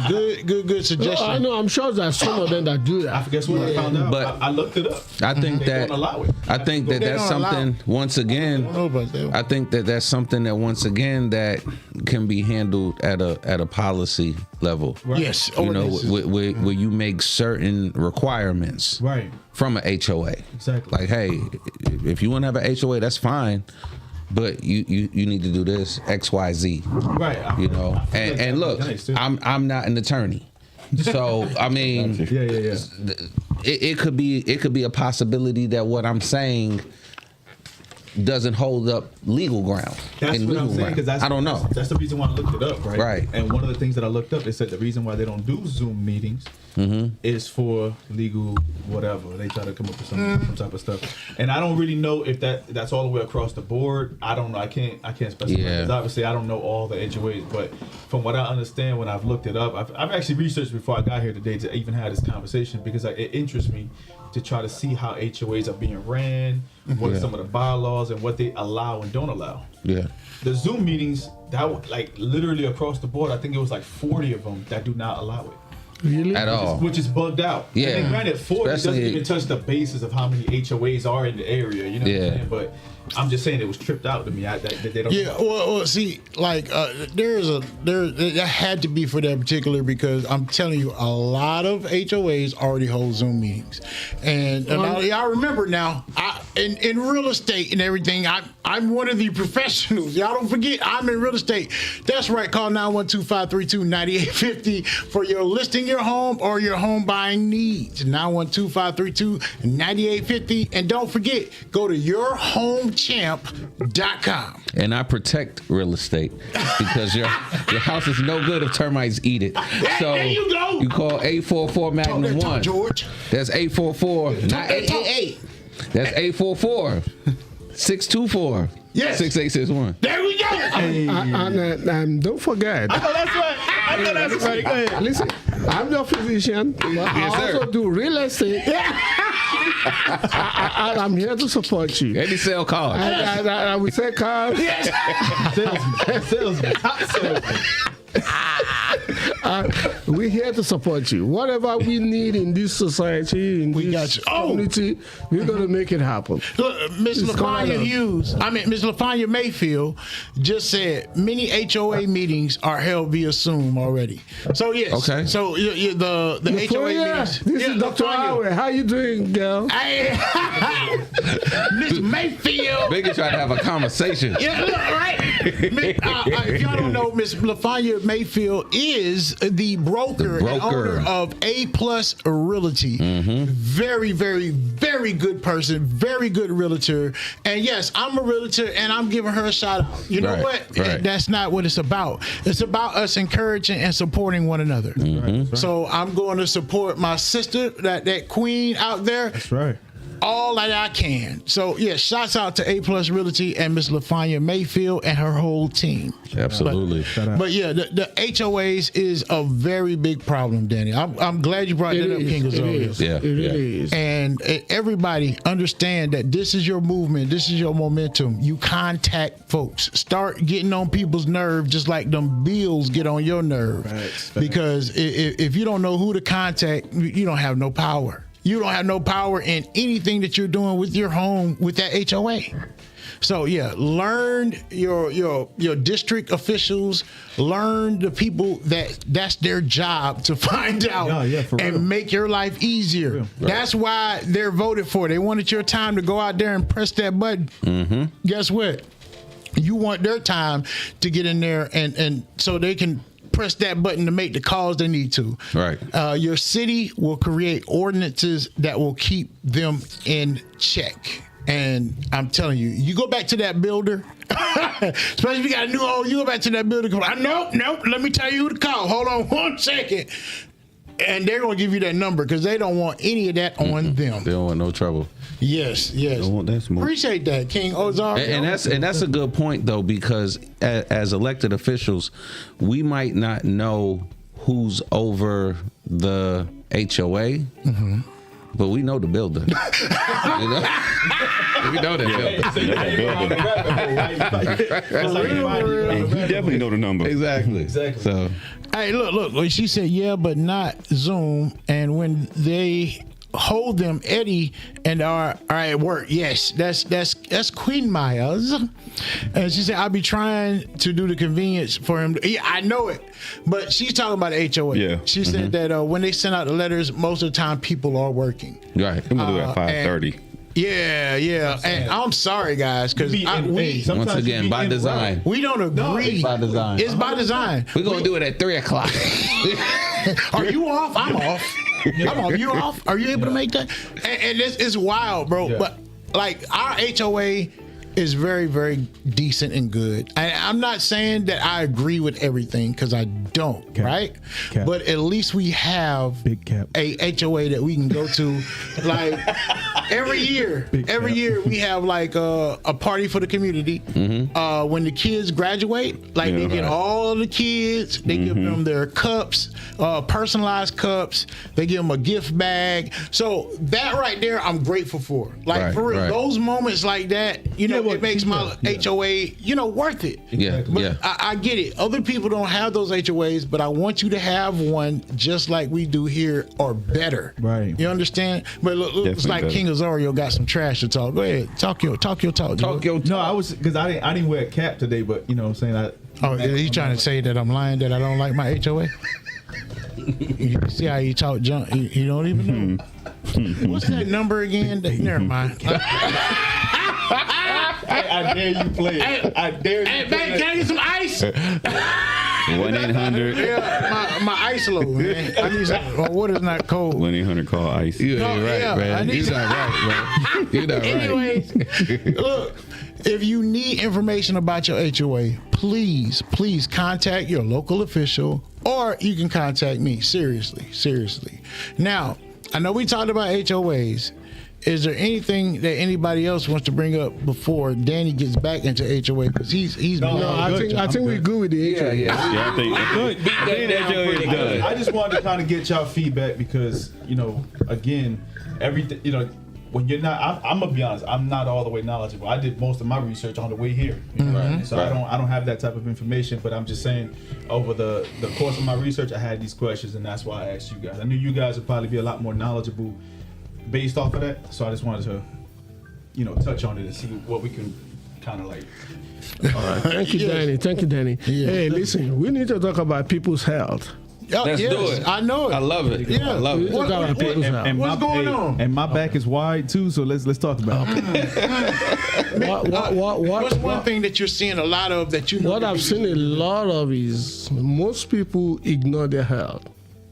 good suggestion. I know. I'm sure there's some of them that do I that. guess what I found out. But I looked it up. I think They that don't allow it. I think that They that's don't allow something. Once again, I don't know about that. I think that that's something that once again that can be handled at a policy level. Yes, You know, ordinances. where you make certain requirements Right. from an HOA. Exactly. Like, hey, if you want to have an HOA, that's fine, but you need to do this X, Y, Z. Right. You know, I feel like and that's look, nice, too. I'm not an attorney, so I mean, Yeah. it could be a possibility that what I'm saying doesn't hold up legal ground. That's in what I'm legal saying, because ground. I don't know. That's the reason why I looked it up, right? Right. And one of the things that I looked up, it said the reason why they don't do Zoom meetings is for legal whatever. They try to come up with some type of stuff, and I don't really know if that's all the way across the board. I don't know. I can't specify. Yeah. 'Cause obviously, I don't know all the HOAs, but from what I understand, when I've looked it up, I've actually researched before I got here today to even have this conversation because it interests me to try to see how HOAs are being ran, what are some of the bylaws, and what they allow and don't allow. Yeah. The Zoom meetings, that like literally across the board, I think it was like 40 of them that do not allow it. Really? At all. Which is bugged out. Yeah. And then granted, 40 doesn't Especially- even touch the basis of how many HOAs are in the area, you know what Yeah. I'm saying? But I'm just saying it was tripped out to me. That they don't. Yeah, well, see, like that had to be for that particular because I'm telling you, a lot of HOAs already hold Zoom meetings, and y'all remember now, in real estate and everything, I'm one of the professionals. Y'all don't forget, I'm in real estate. That's right. Call 912-532-9850 for your listing your home or your home buying needs. 912-532-9850, and don't forget, go to yourhomechamp.com. And I protect real estate because your house is no good if termites eat it. So there you go. You call 844 Magnum Talk, 1. George. That's 844, not 888. That's 844 624 Yes. 6861. There we go. And don't forget. Oh, that's right. I know that's right. Go ahead. Listen, I'm your physician. But I sir. also do real estate. I'm here to support you. Any sell cars. I will say cars. Salesman. Top salesman. We're here to support you. Whatever we need in this society, in We this got you. Oh. community, we're going to make it happen. Look, Miss It's LaFanya kinda- Miss LaFanya Mayfield just said many HOA meetings are held via Zoom already. So yes. Okay. So the HOA meetings. This Yeah, is Dr. LaFanya. Howard. How you doing, girl? Hey, Miss Mayfield. Biggie trying to have a conversation. Yeah, look, right. If y'all don't know, Miss LaFanya Mayfield is the broker, and owner of A Plus Realty. Very, very, very good person, very good realtor. And yes, I'm a realtor, and I'm giving her a shout out. You know Right, what? right. That's not what it's about. It's about us encouraging and supporting one another. So I'm going to support my sister, that queen out there. That's right. All that I can. So yeah, shouts out to A Plus Realty and Miss LaFanya Mayfield and her whole team. Absolutely. But yeah, the HOAs is a very big problem, Danny. I'm glad you brought that up, King It Azorius. is. Yeah, It really is. And everybody understand that this is your movement, this is your momentum. You contact folks, start getting on people's nerve, just like them bills get on your nerve. Facts. Because if you don't know who to contact, you don't have no power. You don't have no power in anything that you're doing with your home with that HOA. So yeah, learn your district officials, learn the people that's their job to find out for real. and make your life easier. That's why they're voted for. They wanted your time to go out there and press that button. Guess what? You want their time to get in there and so they can press that button to make the calls they need to. Right. Your city will create ordinances that will keep them in check. And I'm telling you, you go back to that builder, especially if you got a new home, you go back to that builder. Nope. Let me tell you who to call. Hold on 1 second. And they're gonna give you that number because they don't want any of that on them. They don't want no trouble. Yes. Don't want that smoke. Appreciate that, King Ozar. And that's a good point though, because as elected officials, we might not know who's over the HOA, but we know the builder. You know? We know that builder. And he definitely know the number. Exactly. So, Hey, look. When she said, yeah, but not Zoom. And when they hold them, Eddie and are at work. Yes, that's Queen Myers. And she said, I'll be trying to do the convenience for him. Yeah, I know it. But she's talking about the HOA. Yeah. She said that when they send out the letters, most of the time people are working. right. I'm gonna do it at 5:30. Yeah. And I'm sorry, guys, because Once again, by design. we don't agree. It's by design. It's by design. We're going to do it at 3 o'clock. Are you off? I'm off. I'm off. You off? Are you able to make that? And it's wild, bro. Yeah. But like our HOA is very, very decent and good. I'm not saying that I agree with everything because I don't, right? Cap. But at least we have Big cap. a HOA that we can go to, like every year. Every year we have like a party for the community. When the kids graduate, like they get all of the kids, they give them their cups, personalized cups. They give them a gift bag. So that right there, I'm grateful for. Like Right, for real, right. those moments like that, you know, it makes my HOA, worth it. Yeah, But yeah. I get it. Other people don't have those HOAs, but I want you to have one just like we do here or better. Right. You understand? But look, it's Definitely like better. King Azario got some trash to talk. Go ahead. Talk your talk. No, I was because I didn't wear a cap today, but you know what I'm saying. Oh, yeah, he's trying to say that I'm lying, that I don't like my HOA. You see how he talk junk? You don't even know. What's that number again? Never mind. I dare you play it. I dare you. Hey, man, can I get some ice? 1-800. Yeah, my ice low, man. I need some. Well, water's not cold. 1-800 call ICE. You ain't No, right, yeah, I man. need You're some- not right, man. You're not right. Anyways, look, if you need information about your HOA, please contact your local official, or you can contact me. Seriously. Now, I know we talked about HOAs. Is there anything that anybody else wants to bring up before Danny gets back into HOA? Because he's No, No, I think we're good with the HOA. Yeah, I think that Joe is good. I just wanted to kind of get y'all feedback because again, everything when you're not, I'm gonna be honest, I'm not all the way knowledgeable. I did most of my research on the way here, so I don't have that type of information. But I'm just saying, over the course of my research, I had these questions, and that's why I asked you guys. I knew you guys would probably be a lot more knowledgeable based off of that, so I just wanted to, touch on it and see what we can kind of like. Thank you, Danny. Thank you, Danny. Hey, listen, we need to talk about people's health. Let's do it. I know it. I love it. Yeah. I love it. Talk about people's health. What's going on? And my back is wide too, so let's talk about it. What's one thing that you're seeing a lot of that you know? What I've seen a lot of is most people ignore their health.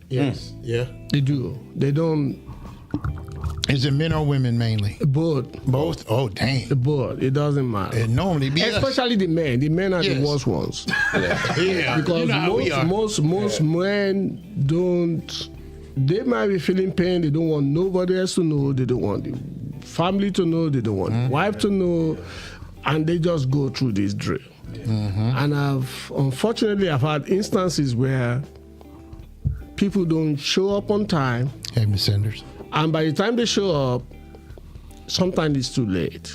Yes. Yeah. They do. They don't. Is it men or women mainly? Both. Both. Oh, dang. Both. It doesn't matter. It normally be us. Especially the men. The men are Yes. the worst ones. Yeah. Because you know how we are. most men don't. They might be feeling pain. They don't want nobody else to know. They don't want the family to know. They don't want the wife to know, and they just go through this drill. And unfortunately I've had instances where people don't show up on time, Hey, Miss Sanders. and by the time they show up, sometimes it's too late.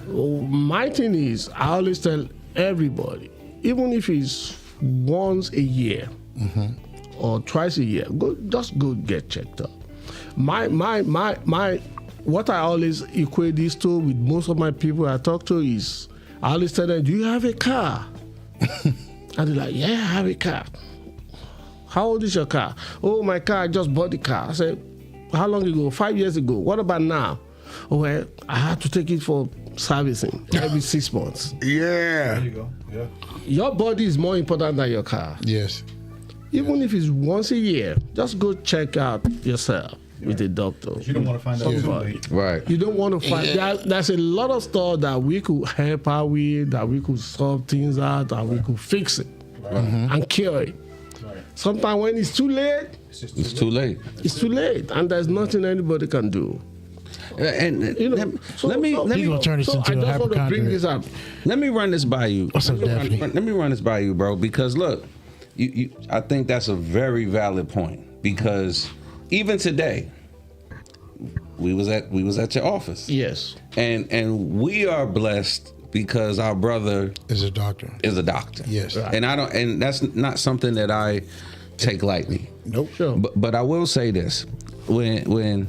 My thing is, I always tell everybody, even if it's once a year or twice a year, just go get checked up. What I always equate this to with most of my people I talk to is, I always tell them, do you have a car? And they're like, yeah, I have a car. How old is your car? Oh, my car, I just bought the car. I said, how long ago? 5 years ago. What about now? Oh, well, I have to take it for servicing every 6 months. Yeah. There you go. Yeah. Your body is more important than your car. Yes. Even if it's once a year, just go check out yourself with a doctor. You don't want to find out too Somebody. late. Right. You don't want to find there's a lot of stuff that we could help out with, that we could solve things out, that we could fix it and cure it. sometimes when it's too late, It's too late. it's too late, and there's nothing anybody can do. And You know, let me He's gonna turn this so into I a just want to bring hypochondriac. this up. let me run this by you. What's up, Daphne? Let me run this by you, bro. Because look, you I think that's a very valid point. Because even today, we was at your office, Yes. and we are blessed because our brother Is a doctor. is a doctor. Yes. And and that's not something that I take lightly. Nope. Sure. But I will say this: when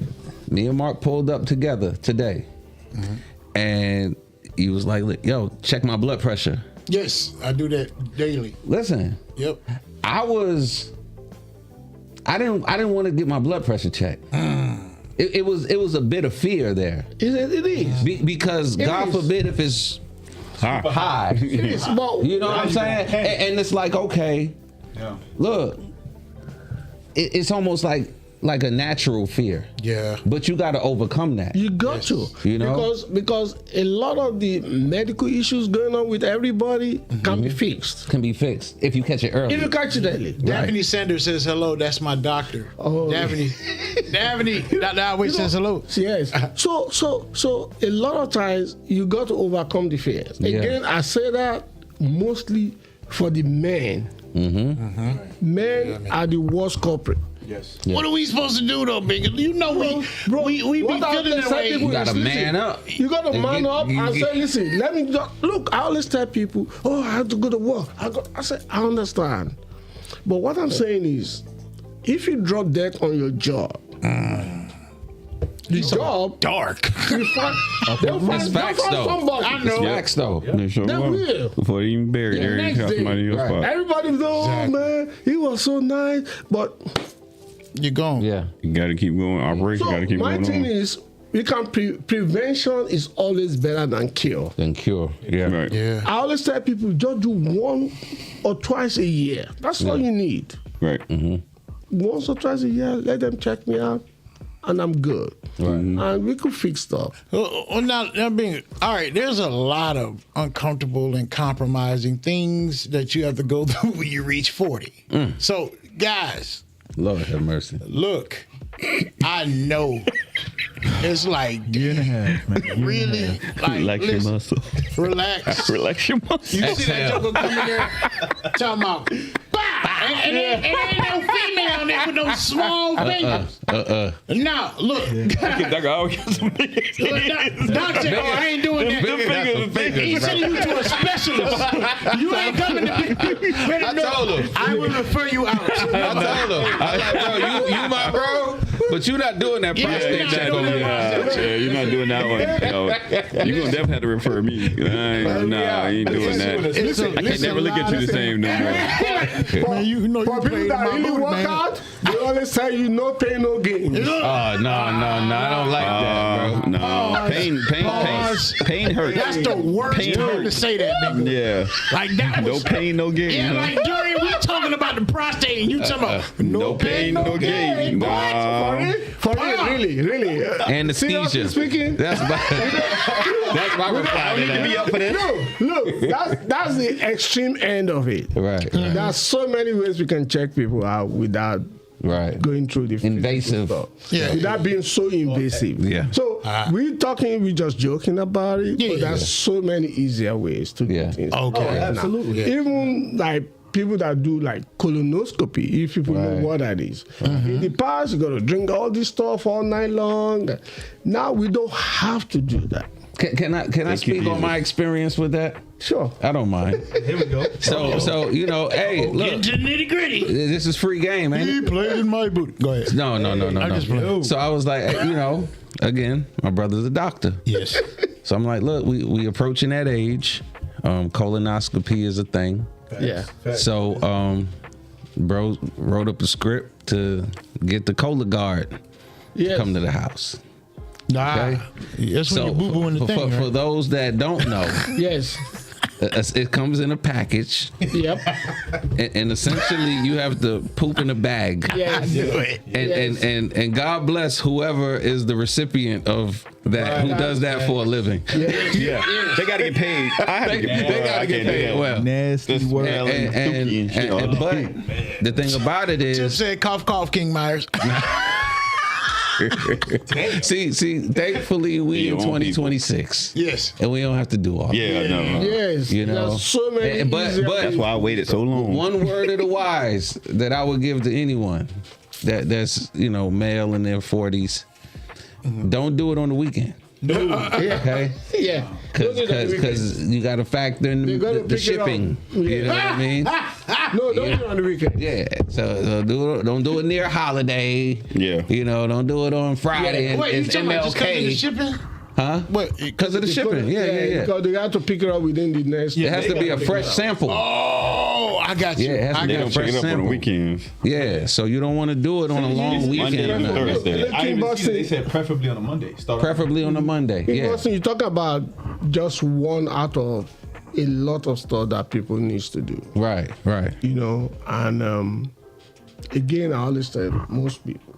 me and Mark pulled up together today, and he was like, "Yo, check my blood pressure." Yes, I do that daily. Listen, Yep. I didn't want to get my blood pressure checked. It was a bit of fear there It is. because God is. forbid if it's high. It is. But You know what I'm saying? And it's like, okay, Yeah. look, it's almost like a natural fear. Yeah. But you got to overcome that. you got to, You know? because a lot of the medical issues going on with everybody can be fixed Can be fixed if you catch it early. if you catch it early. Daphne Sanders says hello. That's my doctor. Oh. Daphne. Dr. Always says hello. Yes. So a lot of times you got to overcome the fears. Yeah. Again, I say that mostly for the men. Men are the worst culprit. Yes. What are we supposed to do though, big? You know we be what I feeling always that tell way. people You gotta is, man listen, up. You got to And man get- up you and get- say, listen, let me just, look. I always tell people, oh, I have to go to work. I say, I understand, but what I'm saying is, if you drop dead on your job, the job, Dark. you find, they'll find, It's they'll facts, find though. somebody. I know. Facts though. They sure They will. Before they even bury The there, you next have day, somebody in your spot. Everybody knows, Exactly. man, he was so nice, but You're gone. Yeah. You got to keep going. Operation so got to keep my going thing on. is, we can prevention is always better than cure. Then cure. Yeah. Right. Yeah. I always tell people just do 1 or twice a year. That's all you need. Right. Once or twice a year, let them check me out, and I'm good. And we could fix stuff. Well, now being all right, there's a lot of uncomfortable and compromising things that you have to go through when you reach 40. So, guys, Lord have mercy. look, I know it's like Year and a half, man. really like Relax your listen, muscle. relax. Relax your muscle. You see that joker coming there talking about, "Bah!" And it ain't no female there with no small fingers. Now, look. Doc, I always get some big Doc said, "Oh, I ain't doing that." He's sending you to a specialist. You ain't coming to me. I told him. I will refer you out. I told him. I like, bro, you my bro, but you not doing that prostate not check doing on me. Yeah, you're not doing that one. You're going to definitely have to refer me. I ain't doing that. I can never look at you the same no more. Man, you know For you people played that my really mood, work man. out, they always tell you no pain, no gain. Oh, no, I don't like that, bro. No. Pain hurts. That's the worst Pain time to hurts. say that, nigga. Yeah. Like that No was pain, no gain. Yeah, huh? like during we talking about the prostate and you talking about No pain, no gain. Nah. For real, really. Anesthesia. Seriously speaking, That's my reply to that. Be up for that. look, that's the extreme end of it. Right, There's so many ways we can check people out without right. going through the physical Invasive. stuff. Yeah. Without being so invasive. Yeah. So we just joking about it, Yeah. but there's so many easier ways to Yeah. do things. Okay. right now. Absolutely. Even like people that do like colonoscopy, if people Right. know what that is. In the past, you got to drink all this stuff all night long. Now we don't have to do that. Can I speak on my experience with that? Sure. I don't mind. Here we go. So you know, hey, Get look, into the nitty gritty. this is free game, ain't He it? played in my boot. Go ahead. No. I just played. So I was like, you know, again, my brother's a doctor. Yes. So I'm like, look, we approaching that age. Colonoscopy is a thing. Yeah. So bro wrote up a script to get the Cologuard Yes. come to the house. Nah. Okay. That's when So you boo boo in the thing. for Right? those that don't know, Yes. it comes in a package, Yep. and essentially you have to poop in a bag. Yes. Do it. And God bless whoever is the recipient of that who does that for a living. Yeah, they gotta get paid. I have to get paid. They gotta get paid well. Nasty word. But the thing about it Just is, said cough, cough, King Myers. see, thankfully we in 2026. Yes. And we don't have to do all Yeah, no. Yes, You know. there's so many. But That's why I waited so long. one word of the wise that I would give to anyone that's male in their 40s, don't do it on the weekend. Okay. Yeah. Because you got to factor in gotta the pick it up. shipping. You know what I mean? No, don't do it on the weekend. Yeah. So don't do it near holiday. Yeah. Don't do it on Friday. and Wait, you it's talking about just because of the MLK. shipping? Huh? What? Because of the shipping. Yeah. Because they have to pick it up within the next. It has to be a fresh sample. Oh, I got you. Yeah, it has to I be They a don't got pick fresh it up on the sample. weekends. Yeah. So you don't want to do it on a long weekend or Monday, nothing. Thursday. I even see that they said preferably on a Monday. Start Preferably on a Monday. Yeah. Yeah. You talk about just one out of a lot of stuff that people needs to do. Right. And again, I always tell most people,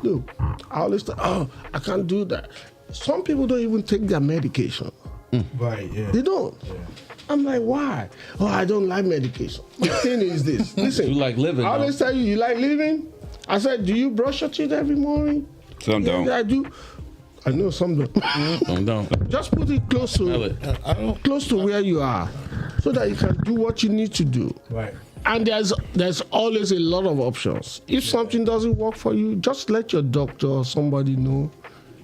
look, I always tell, I can't do that. Some people don't even take their medication. Right, yeah. They don't. I'm like, why? Oh, I don't like medication. The thing is this. Listen, You like living, I always tell you like living. I said, do you brush your teeth every morning? Some don't. Yeah, I do. I know some don't. Don't. Just put it close to where you are, so that you can do what you need to do. Right. And there's always a lot of options. If something doesn't work for you, just let your doctor or somebody know.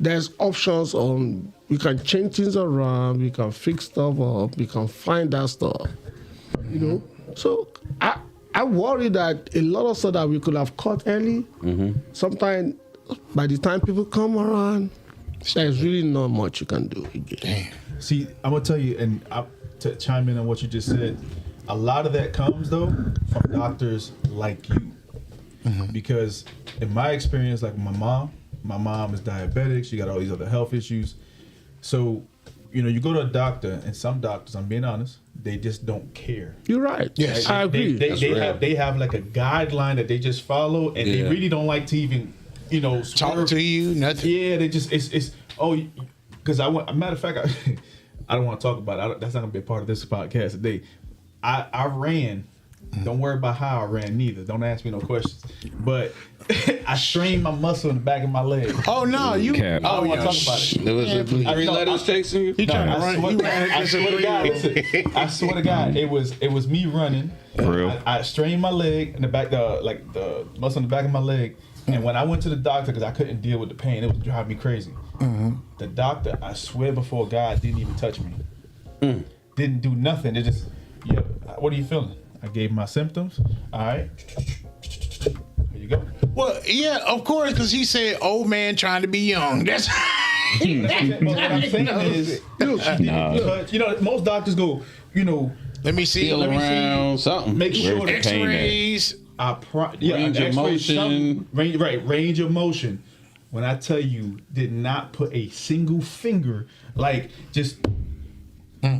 There's options on. We can change things around. We can fix stuff up. We can find that stuff. So I worry that a lot of stuff that we could have caught early. Sometimes by the time people come around, there's really not much you can do again. See, I'm gonna tell you, and to chime in on what you just said, a lot of that comes though from doctors like you, because in my experience, like my mom is diabetic. She got all these other health issues. So, you go to a doctor, and some doctors, I'm being honest, they just don't care. You're right. Yes. I agree. They have like a guideline that they just follow, and they really don't like to even, Talk swerve. to you, nothing. Yeah, they just because matter of fact, I don't want to talk about it. That's not gonna be a part of this podcast today. I ran. Don't worry about how I ran neither. Don't ask me no questions. But I strained my muscle in the back of my leg. Oh no, you. Cap. I don't want to talk about it. There was three letters chasing you. He trying to run. You ran I against swear a to God, 3-year-old. listen, I swear to God, it was me running. For real? I strained my leg in the back, the muscle in the back of my leg. And when I went to the doctor, because I couldn't deal with the pain, it was driving me crazy. The doctor, I swear before God, didn't even touch me. Didn't do nothing. It just, what are you feeling? I gave my symptoms. All right. Here you go. Well, yeah, of course, because he said old man trying to be young. That's. But what I'm saying is, look, most doctors go, Let me see. Feel Let me see. around something. make sure Where's that the pain at? X-rays. Range of X-ray, motion. range of motion. When I tell you, did not put a single finger, like just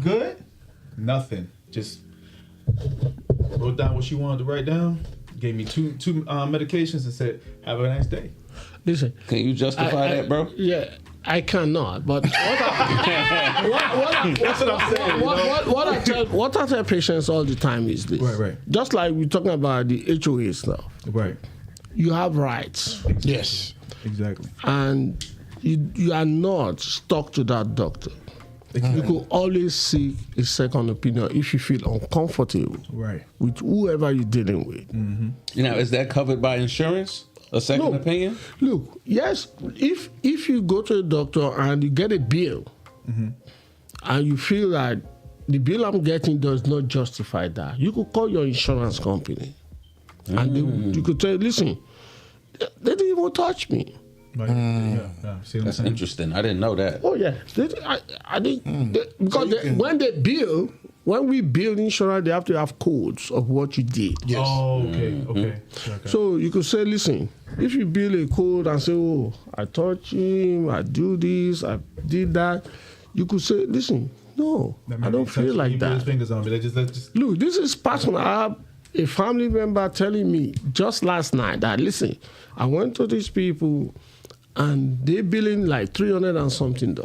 good, nothing. Just wrote down what she wanted to write down. Gave me two medications and said, "Have a nice day." Listen. Can you justify that, bro? Yeah, I cannot. But That's what I'm saying. what I tell patients all the time is this. Right. Just like we're talking about the HOA stuff. Right. You have rights, Yes. Exactly. and you are not stuck to that doctor. You could always seek a second opinion if you feel uncomfortable Right. with whoever you're dealing with. Is that covered by insurance? A second opinion? Look, yes, if you go to a doctor and you get a bill, and you feel that the bill I'm getting does not justify that, you could call your insurance company, and you could say, listen, they didn't even touch me. Right. Yeah. See what I'm That's saying? interesting. I didn't know that. Oh yeah, I didn't because when we bill insurance, they have to have codes of what you did. Yes. Oh, okay. So you could say, listen, if you bill a code and say, oh, I touched him, I do this, I did that, you could say, listen, no, I don't feel like He put his that. fingers on me. Let's just. Look, this is personal. I have a family member telling me just last night that, listen, I went to these people and they billing like $300 and something.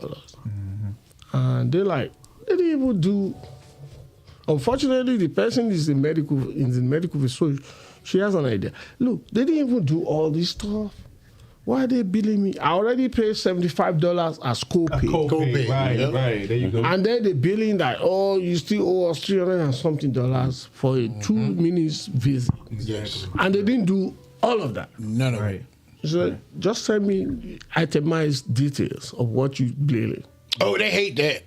And they didn't even do. Unfortunately, the person is in the medical field, so she has an idea. Look, they didn't even do all this stuff. Why are they billing me? I already paid $75 as copay. Copay. Right. There you go. And then they billing that, you still owe us $300 and something for a 2 minutes visit. Exactly. And they didn't do all of that. None of it. So just send me itemized details of what you billing. Oh, they hate that.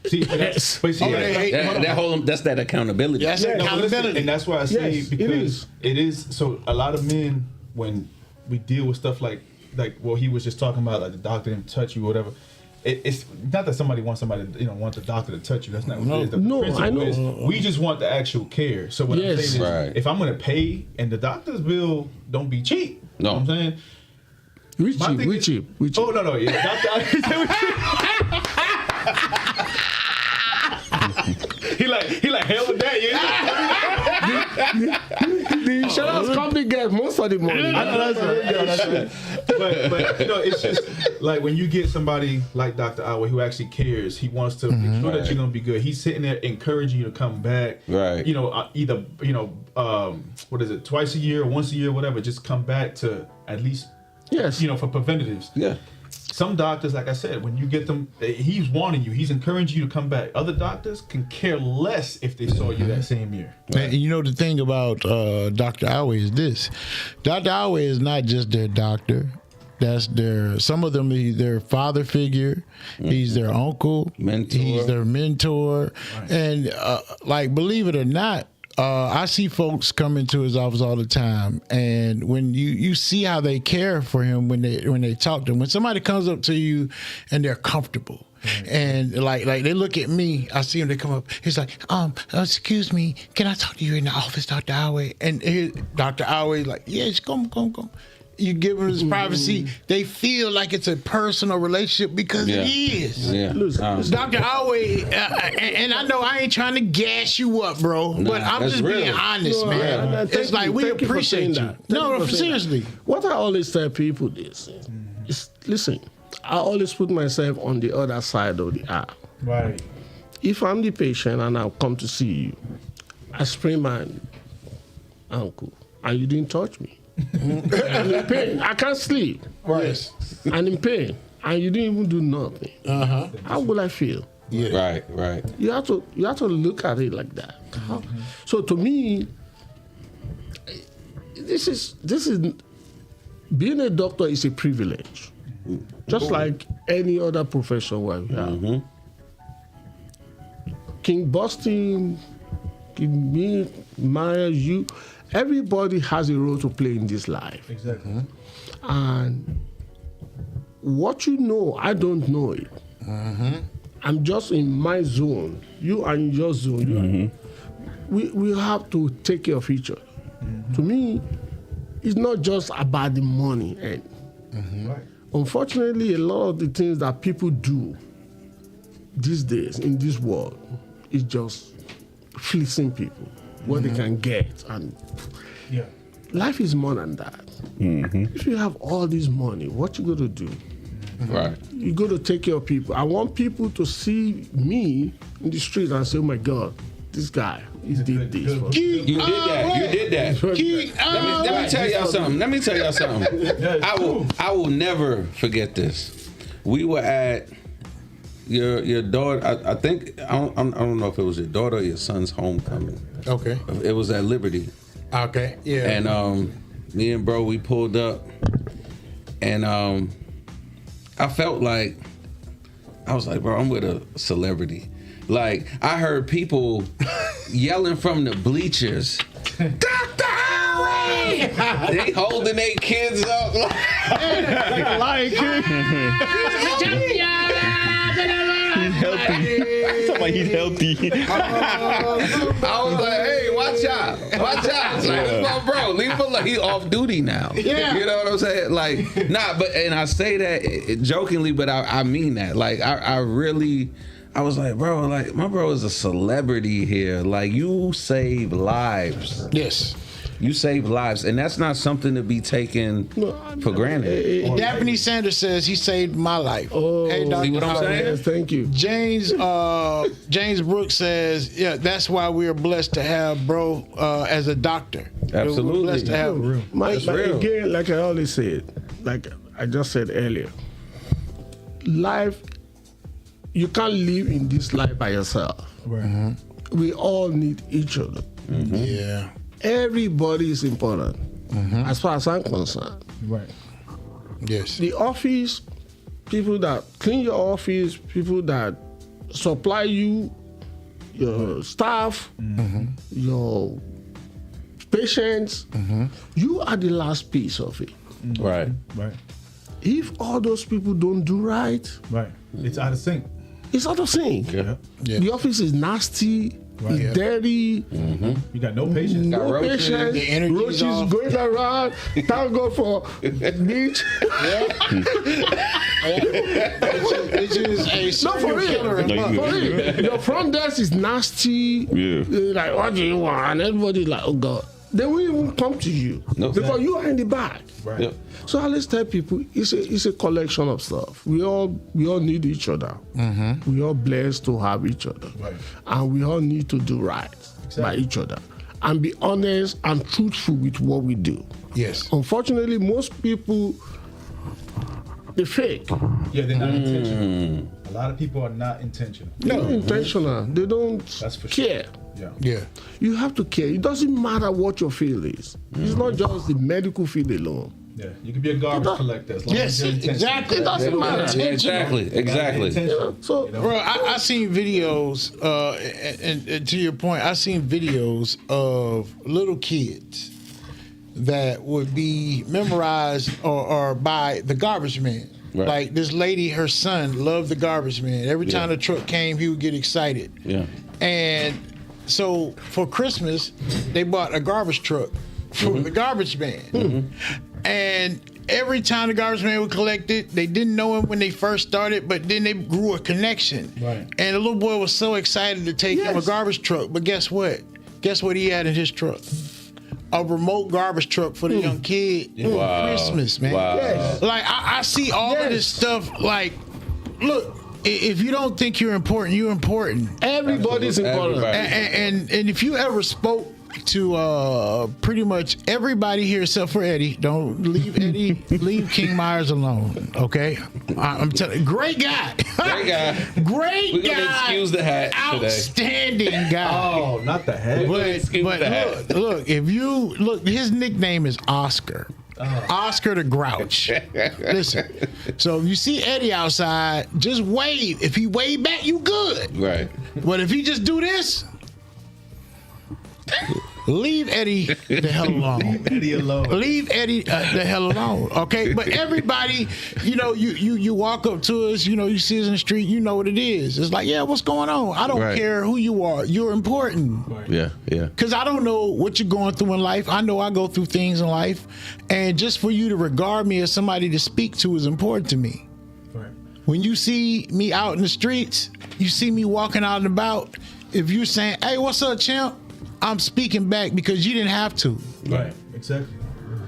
See, that's that accountability. That's accountability. And that's why I say Yes, because it is. So a lot of men, when we deal with stuff like what he was just talking about, like the doctor didn't touch you or whatever. It's not that somebody wants want the doctor to touch you. That's not what it is. The principle I know. is we just want the actual care. So what I'm saying is, Right. if I'm going to pay and the doctor's bill don't be cheap. No. You know what I'm saying? We cheap. Oh no, yeah. He like hell with that, The insurance company gets most of the money. I know that's right. But it's just like when you get somebody like Dr. Awe who actually cares, he wants to make sure that you're gonna be good. He's sitting there encouraging you to come back. Right. Either what is it, twice a year or once a year, whatever. Just come back to at least for preventatives. Yeah. Some doctors, like I said, when you get them, he's warning you. He's encouraging you to come back. Other doctors can care less if they saw you that same year. And you know the thing about Dr. Awe is this. Dr. Awe is not just their doctor. Some of them, he's their father figure. He's their uncle. Mentor. He's their mentor. Right. And believe it or not, I see folks come into his office all the time, and when you see how they care for him when they talk to him, when somebody comes up to you and they're comfortable, and like they look at me, I see him, they come up, he's like, excuse me, can I talk to you in the office, Dr. Awe? And Dr. Awe is like, yes, come. You give them his privacy. They feel like it's a personal relationship because it is. Yeah. Dr. Awe, and I know I ain't trying to gas you up, bro, but I'm just being honest, man. It's like we appreciate you. No, seriously. What I always tell people is listen, I always put myself on the other side of the aisle. Right. If I'm the patient and I'll come to see you, I sprain my ankle and you didn't touch me. I'm in pain. I can't sleep. Right. I'm in pain. And you didn't even do nothing. How will I feel? Yeah. Right. You have to look at it like that. So to me, this is being a doctor is a privilege. Just like any other profession we have. King Boston, King me, Maya, you. Everybody has a role to play in this life. Exactly. And what you know, I don't know it. I'm just in my zone. You are in your zone. We have to take care of each other. To me, it's not just about the money. Right. Unfortunately, a lot of the things that people do these days in this world is just fleecing people. What they can get, and life is more than that. If you have all this money, what you going to do? Right. You got to take care of people. I want people to see me in the street and say, "Oh my God, this guy, he did this." You did that. Let me tell y'all something. I will never forget this. We were at your daughter. I think I don't know if it was your daughter or your son's homecoming. Okay. It was at Liberty. Okay. Yeah. And me and bro, we pulled up, and I felt like I was like, bro, I'm with a celebrity. Like I heard people yelling from the bleachers, Dr. Howie! They holding their kids up like He's healthy. Somebody, he's healthy. I was like, hey, watch out. Like, this my bro, leave him alone. He off duty now. Yeah. You know what I'm saying? Like, and I say that jokingly, but I mean that. Like, I really, I was like, bro, like, my bro is a celebrity here. Like, you save lives. Yes. You save lives, and that's not something to be taken for granted. Daphne Sanders says he saved my life. Oh, Hey, Dr. See what I'm Howard. saying? Yes, thank you. James Brooks says, yeah, that's why we are blessed to have bro as a doctor. Absolutely. We're blessed to have But real. again, like I always said, like I just said earlier, life, you can't live in this life by yourself. Right. We all need each other. Yeah. Everybody is important, as far as I'm concerned. Right. Yes. The office, people that clean your office, people that supply you, your staff, your patients, you are the last piece of it. Right. Right. If all those people don't do right, Right. It's out of sync. it's out of sync. Yeah. Yeah. The office is nasty, Right. it's dirty, You got no patience. no roaches, patience, the energy's roaches off. going around. Thank God for beach. Which is a No, for serial killer real. in No, love. For real. Your front desk is nasty. Yeah. Like, what do you want? And everybody's like, oh God. They won't even come to you Nope. because you are in the back. Right. Yep. So I always tell people it's a collection of stuff. We all need each other. We all blessed to have each other, Right. and we all need to do right by each other and be honest and truthful with what we do. Yes. Unfortunately, most people they fake. Yeah, they're not intentional. A lot of people are not intentional. They're intentional. They don't That's for sure. care. Yeah. Yeah. You have to care. It doesn't matter what your field is. It's not just the medical field alone. Yeah. You can be a garbage collector as long Yes, as you're intentional. exactly. It doesn't matter. Yeah, exactly. Exactly. Intentional. So Bro, I seen videos, and to your point, I seen videos of little kids that would be memorized or by the garbage man. Right. Like this lady, her son loved the garbage man. Every time Yeah. the truck came, he would get excited. Yeah. And so for Christmas, they bought a garbage truck for the garbage man. And every time the garbage man would collect it, they didn't know him when they first started, but then they grew a connection. Right. And the little boy was so excited to take him a Yes. garbage truck. But guess what? Guess what he had in his truck? A remote garbage truck for the young kid for Wow. Christmas, man. Wow. Yes. Like I see all of this stuff. Like, look, if you don't think you're important, you're important. everybody's important. Everybody. And if you ever spoke to pretty much everybody here except for Eddie, don't leave Eddie, leave King Myers alone, okay? I'm telling you, great guy. Great guy. Great We're guy. gonna excuse the hat today. Outstanding guy. Oh, not the head. Excuse But the hat. look, if you look, his nickname is Oscar. Oscar the Grouch. Listen, so if you see Eddie outside, just wave. If he wave back, you good. Right. But if he just do this, leave Eddie the hell alone. Eddie alone. Leave Eddie the hell alone, okay? But everybody, you walk up to us, you see us in the street, you know what it is. It's like, yeah, what's going on? I don't Right. care who you are. You're important. Yeah. Yeah. Because I don't know what you're going through in life. I know I go through things in life. And just for you to regard me as somebody to speak to is important to me. Right. When you see me out in the streets, you see me walking out and about, if you're saying, hey, what's up, champ? I'm speaking back because you didn't have to. Right. Exactly.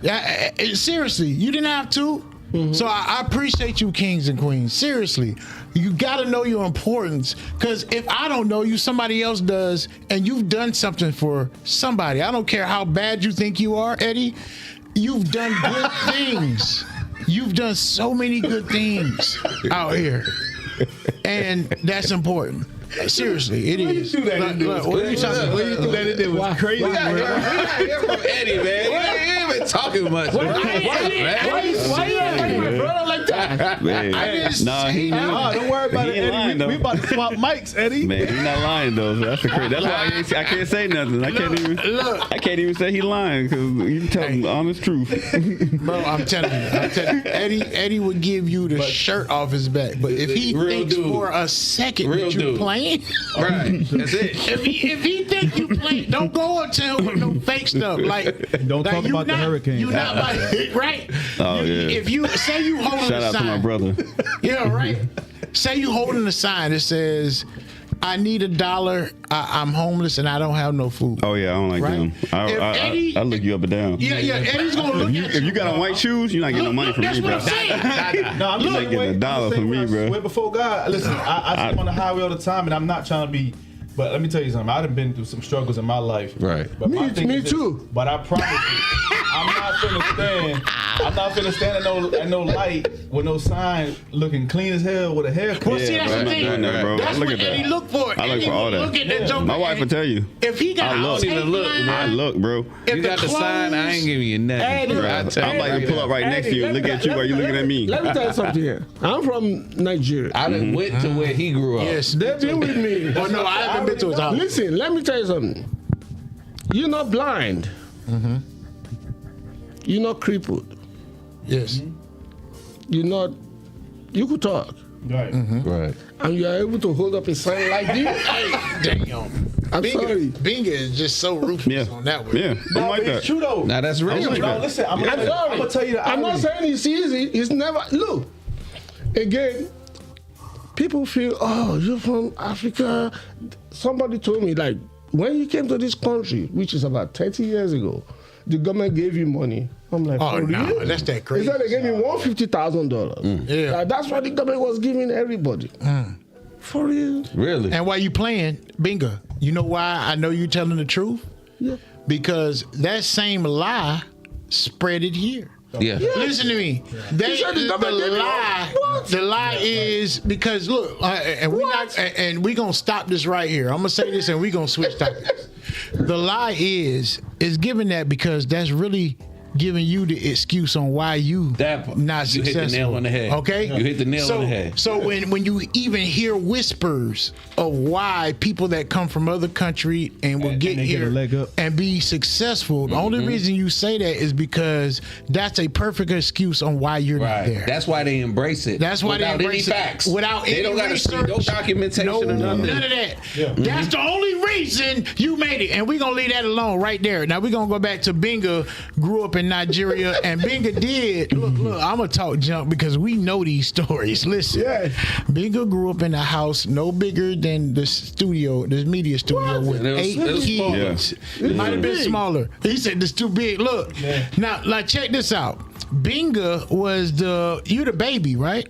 Yeah, seriously, you didn't have to. So I appreciate you, kings and queens. Seriously, you got to know your importance. Because if I don't know you, somebody else does, and you've done something for somebody. I don't care how bad you think you are, Eddie. You've done good things. You've done so many good things out here, and that's important. Seriously, it is. Look, what are you talking about? What you think that it did was crazy, We got bro. here from Eddie, man. You ain't been talking much. Why you acting my brother like that? Man. Nah, he Oh, don't worry about He it, ain't lying, Eddie. though. We about to swap mics, Eddie. Man, he's not lying though. So that's the crazy. That's why I can't say nothing. I can't even say he lying because you tell him the honest truth. Bro, I'm telling you, Eddie would give you the shirt off his back. But if he Real thinks dude. for a second Real that you dude. playing, Right. That's it. if he think you playing, don't go up to him with no fake stuff. Like Don't like talk you about the not- hurricane. You not like, right? Oh, yeah. If you say you holding Shout a out to sign, my brother. yeah, right. Say you holding a sign that says I need $1. I'm homeless and I don't have no food. Oh yeah, I don't like Right? them. If I look you up and down. Yeah, Eddie's gonna look at you. If you got on white shoes, you're not getting no money from That's me, what bro. I'm saying. No, I'm You're just not getting $1 from me, bro. Swear before God. Listen, I sleep on the highway all the time, and I'm not trying to be. But let me tell you something. I've been through some struggles in my life. Right. But my Me- thing me is this, too. But I promise you, I'm not finna stand. I'm not finna stand at no light with no sign, looking clean as hell with a haircut. Well, see, that's bro, the I'm not thing. doing that, bro. That's Look what at that. Eddie look for. I look Eddie for all that. Look at that joke. My wife will tell you. If he got I look. a tape line, I look, bro. if You the got the sign, I ain't giving you nothing. Eddie, Bro, I tell I'm you like right to pull now. up right next to you and look at you while you looking at me. Let me tell you something here. I'm from Nigeria. I done went to where he grew up. yes, They've been with me. Oh no, I haven't been to his house. Listen, let me tell you something. You're not blind. You're not crippled. Yes. You're not. You could talk, Right. Right. and you are able to hold up a sign like this. Damn. I'm sorry. Binga is just so ruthless Yeah. on that one. Yeah. No, I'm like but it's that. true though. Now that's real. like No, that. listen, I'm I'm sorry. gonna tell you the I'm not irony. saying it's easy. It's never. Look, again, people feel, oh, you're from Africa. Somebody told me, like, when you came to this country, which is about 30 years ago, the government gave you money. I'm like, Oh for no, real? that's that They crazy. said they gave me $150,000. Yeah. That's what the government was giving everybody. For real? Really? And while you playing, Binga, you know why I know you telling the truth? Yeah. Because that same lie spread it here. Yeah. Listen to me. They, said the the government did it. lie, What? the lie is because look, and we not, and we gonna stop this right here. I'm gonna say this, and we gonna switch topics. The lie is giving that because that's really giving you the excuse on why you That part. not You hit successful. the nail on the head. Okay, You hit the nail on the head. So when you even hear whispers of why people that come from other country and will get they get a here leg up. and be successful, the only reason you say that is because that's a perfect excuse on why you're not Right. there. That's why they embrace it. That's why without they embrace any it. facts. Without they any don't gotta see no research, documentation no, or nothing. none of that. That's the only reason you made it, and we're gonna leave that alone right there. Now we're gonna go back to Binga. Grew up in Nigeria, and Binga did. Look, I'm gonna talk junk because we know these stories. Listen, Yes. Binga grew up in a house no bigger than the studio, this media studio with And it was- 8 it was small. kids. It might have been smaller. He said it's too big. Look, now, like, check this out. Binga was you the baby, right?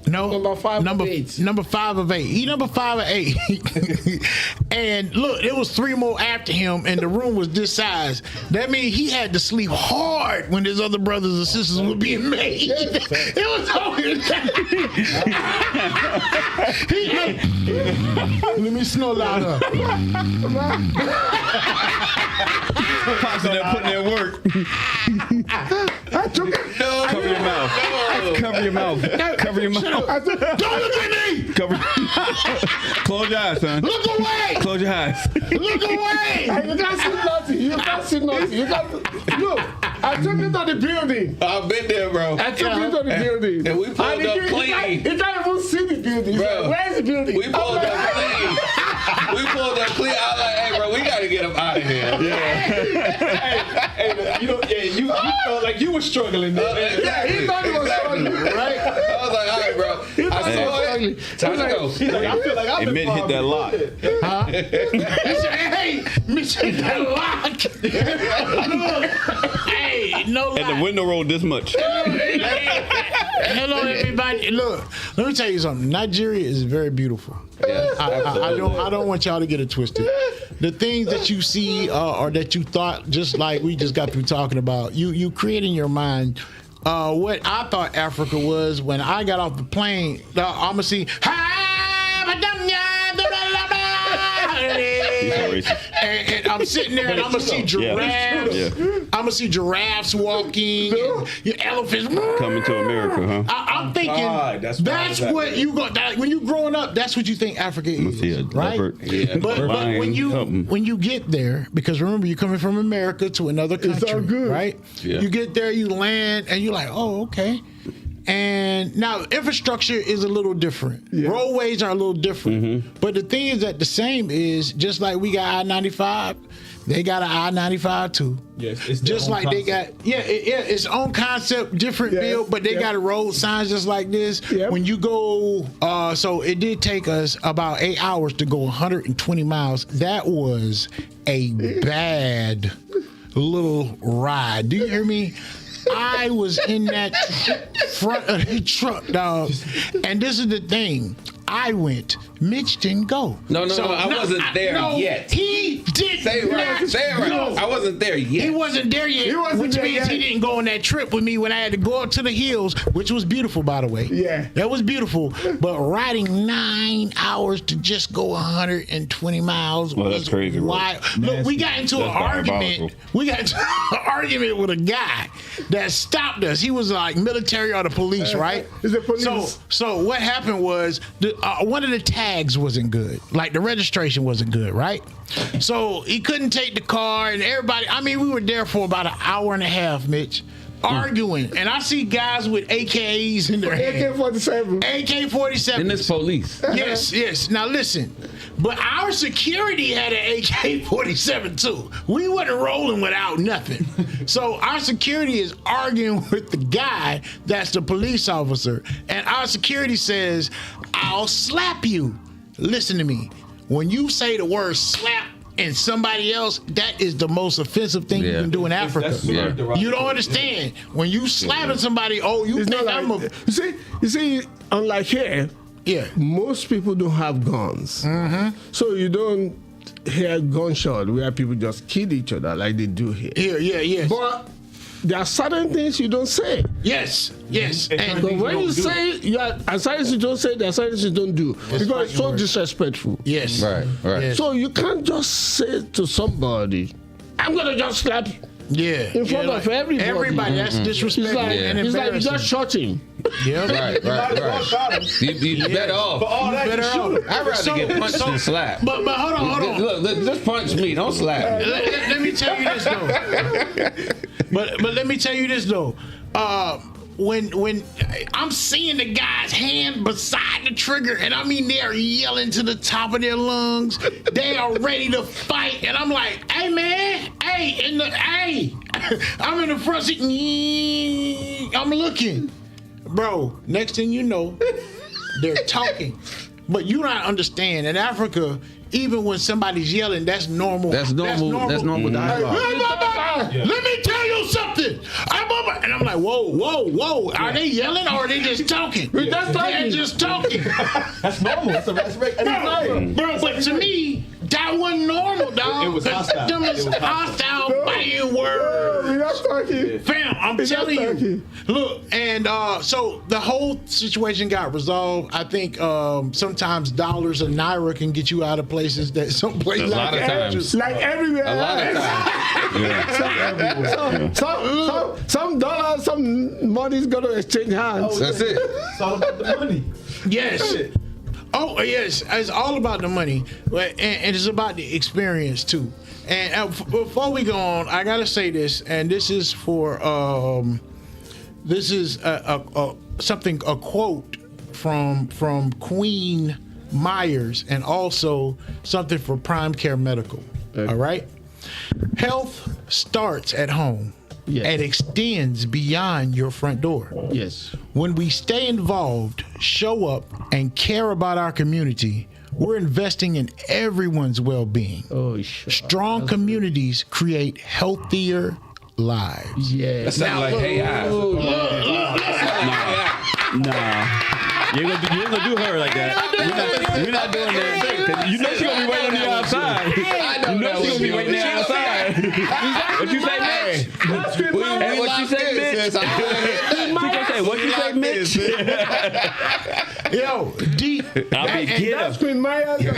No, Number 5 of 8. Number 5 of 8. He number 5 of 8. And look, there was 3 more after him, and the room was this size. That means he had to sleep hard when his other brothers and sisters were being made. It was always Let me snore louder. Pops in there putting in work. I took it. Cover your mouth. Cover your mouth. Cover your mouth. Don't look at me! Cover. Close your eyes, son. Look away! Close your eyes. Look away! You can't see nothing. You can't see nothing. You can't. Look, I took it to the building. I've been there, bro. I took it to the building. And we pulled he up can't- clean. He can't even see the building. He's Bro. like, where's the building? We pulled up clean. We pulled up clean. I was like, hey, bro, we gotta get him out of here. Hey, you felt like you were struggling there. Exactly. He thought he was Exactly. struggling. Right? I was like, all right, bro. I saw it. Time to go. He's like, I feel like I've been Admit hit that lock. He said, hey, Mr. That lock. Look, hey, no lie. And the window rolled this much. Hello, everybody. Look, let me tell you something. Nigeria is very beautiful. Yeah, I don't want y'all to get it twisted. The things that you see or that you thought, just like we just got through talking about, you create in your mind what I thought Africa was when I got off the plane. I'm gonna see. And I'm sitting there and I'm gonna see giraffes. Yeah. I'm gonna see giraffes walking, and elephants. Coming to America, huh? I'm thinking God, that's that's why I was what you got. When you growing up, that's what you think Africa is, see a right? leopard. Yeah. But Lion, something. when you get there, because remember you're coming from America to another country, all good. right? Yeah. You get there, you land, and you're like, oh, okay. And now infrastructure is a little different. Roadways are a little different. But the thing is that the same is just like we got I-95. They got an I-95 too. Yes, it's Just like they got, it's own concept, different build, but they got a road signs just like this. Yep. When you go, so it did take us about 8 hours to go 120 miles. That was a bad little ride. Do you hear me? I was in that front of the truck, dog. And this is the thing. I went. Mitch didn't go. No, I wasn't there yet. He did Say it right. not Say it right. go. I wasn't there yet. He wasn't there yet, which means he didn't go on that trip with me when I had to go up to the hills, which was beautiful, by the way. Yeah. That was beautiful. But riding 9 hours to just go 120 miles Well, that's was crazy, bro. wild. Look, we got into an argument. We got into an argument with a guy that stopped us. He was like military or the police, right? It's the police. So what happened was one of the tags wasn't good. Like the registration wasn't good, right? So he couldn't take the car and everybody, I mean, we were there for about an hour and a half, Mitch, arguing. And I see guys with AKs in their hand. AK-47. AK-47. And it's police. Yes. Now listen, but our security had an AK-47 too. We wasn't rolling without nothing. So our security is arguing with the guy that's the police officer. And our security says, I'll slap you. Listen to me. When you say the word slap and somebody else, that is the most offensive thing you can do in Africa. You don't understand. When you slapping somebody, you It's think not I'm like, you see, unlike here, most people don't have guns. Mm-hmm. So you don't hear gunshot where people just kill each other like they do here. Yes. But there are certain things you don't say. Yes. And but when you say, and certain things you don't say, there are certain things you don't do. Because it's so disrespectful. Yes. Right. Yes. So you can't just say to somebody, I'm going to just slap you. In front of everybody. Everybody, that's disrespectful and It's like you embarrassing. just shot him. Right. You better off. I'd rather get punched than slapped. But hold on. Look, just punch me. Don't slap me. Let me tell you this though. But let me tell you this though. When I'm seeing the guy's hand beside the trigger, and I mean they're yelling to the top of their lungs, they are ready to fight, and I'm like, hey man, I'm in the front seat, I'm looking, bro. Next thing you know, they're talking, but you don't understand. In Africa, even when somebody's yelling, that's normal. That's normal dialogue. Let me tell you something. And I'm like, whoa. Are they yelling or are they just talking? They're just talking. That's normal. That's right. Bro, but to me, that wasn't normal, dog. It was hostile. Them was hostile biting words. We're not talking. Fam, I'm telling you. Look, and so the whole situation got resolved. I think sometimes dollars and naira can get you out of places that some places A lot of times. Like everywhere. A lot of times. Some dollars, some money's going to exchange hands. That's it. It's all about the money. Yes. Oh, yes. It's all about the money, but and it's about the experience too. And before we go on, I gotta say this, and this is for this is a quote from Queen Myers, and also something for Prime Care Medical. Okay. All right. Health starts at home. Yes. And extends beyond your front door. Yes. When we stay involved, show up, and care about our community, we're investing in everyone's well-being. Oh, sure. Strong communities create healthier lives. Yeah. That sounds like hey, Nah. You ain't gonna do her like that. We're not doing that. 'Cause you know she's gonna be waiting on the outside. You know she's gonna be waiting there outside. What you say, Mitch? What you say, Mitch? She gonna say, what you say, Mitch? Yo, deep. I'll be get That's him. Queen Myers. Yeah.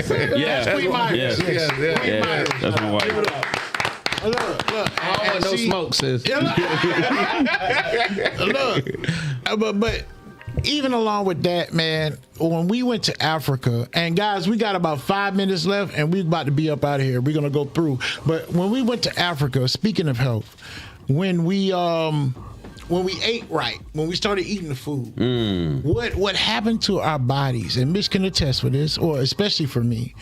That's Queen Myers. Yeah. Yeah. That's my wife. Look. I don't want no smoke, sis. Look, but even along with that, man, when we went to Africa, and guys, we got about 5 minutes left, and we're about to be up out of here. We're gonna go through. But when we went to Africa, speaking of health, when we when we ate right, when we started eating the food, what happened to our bodies, and Mitch can attest for this, or especially for me,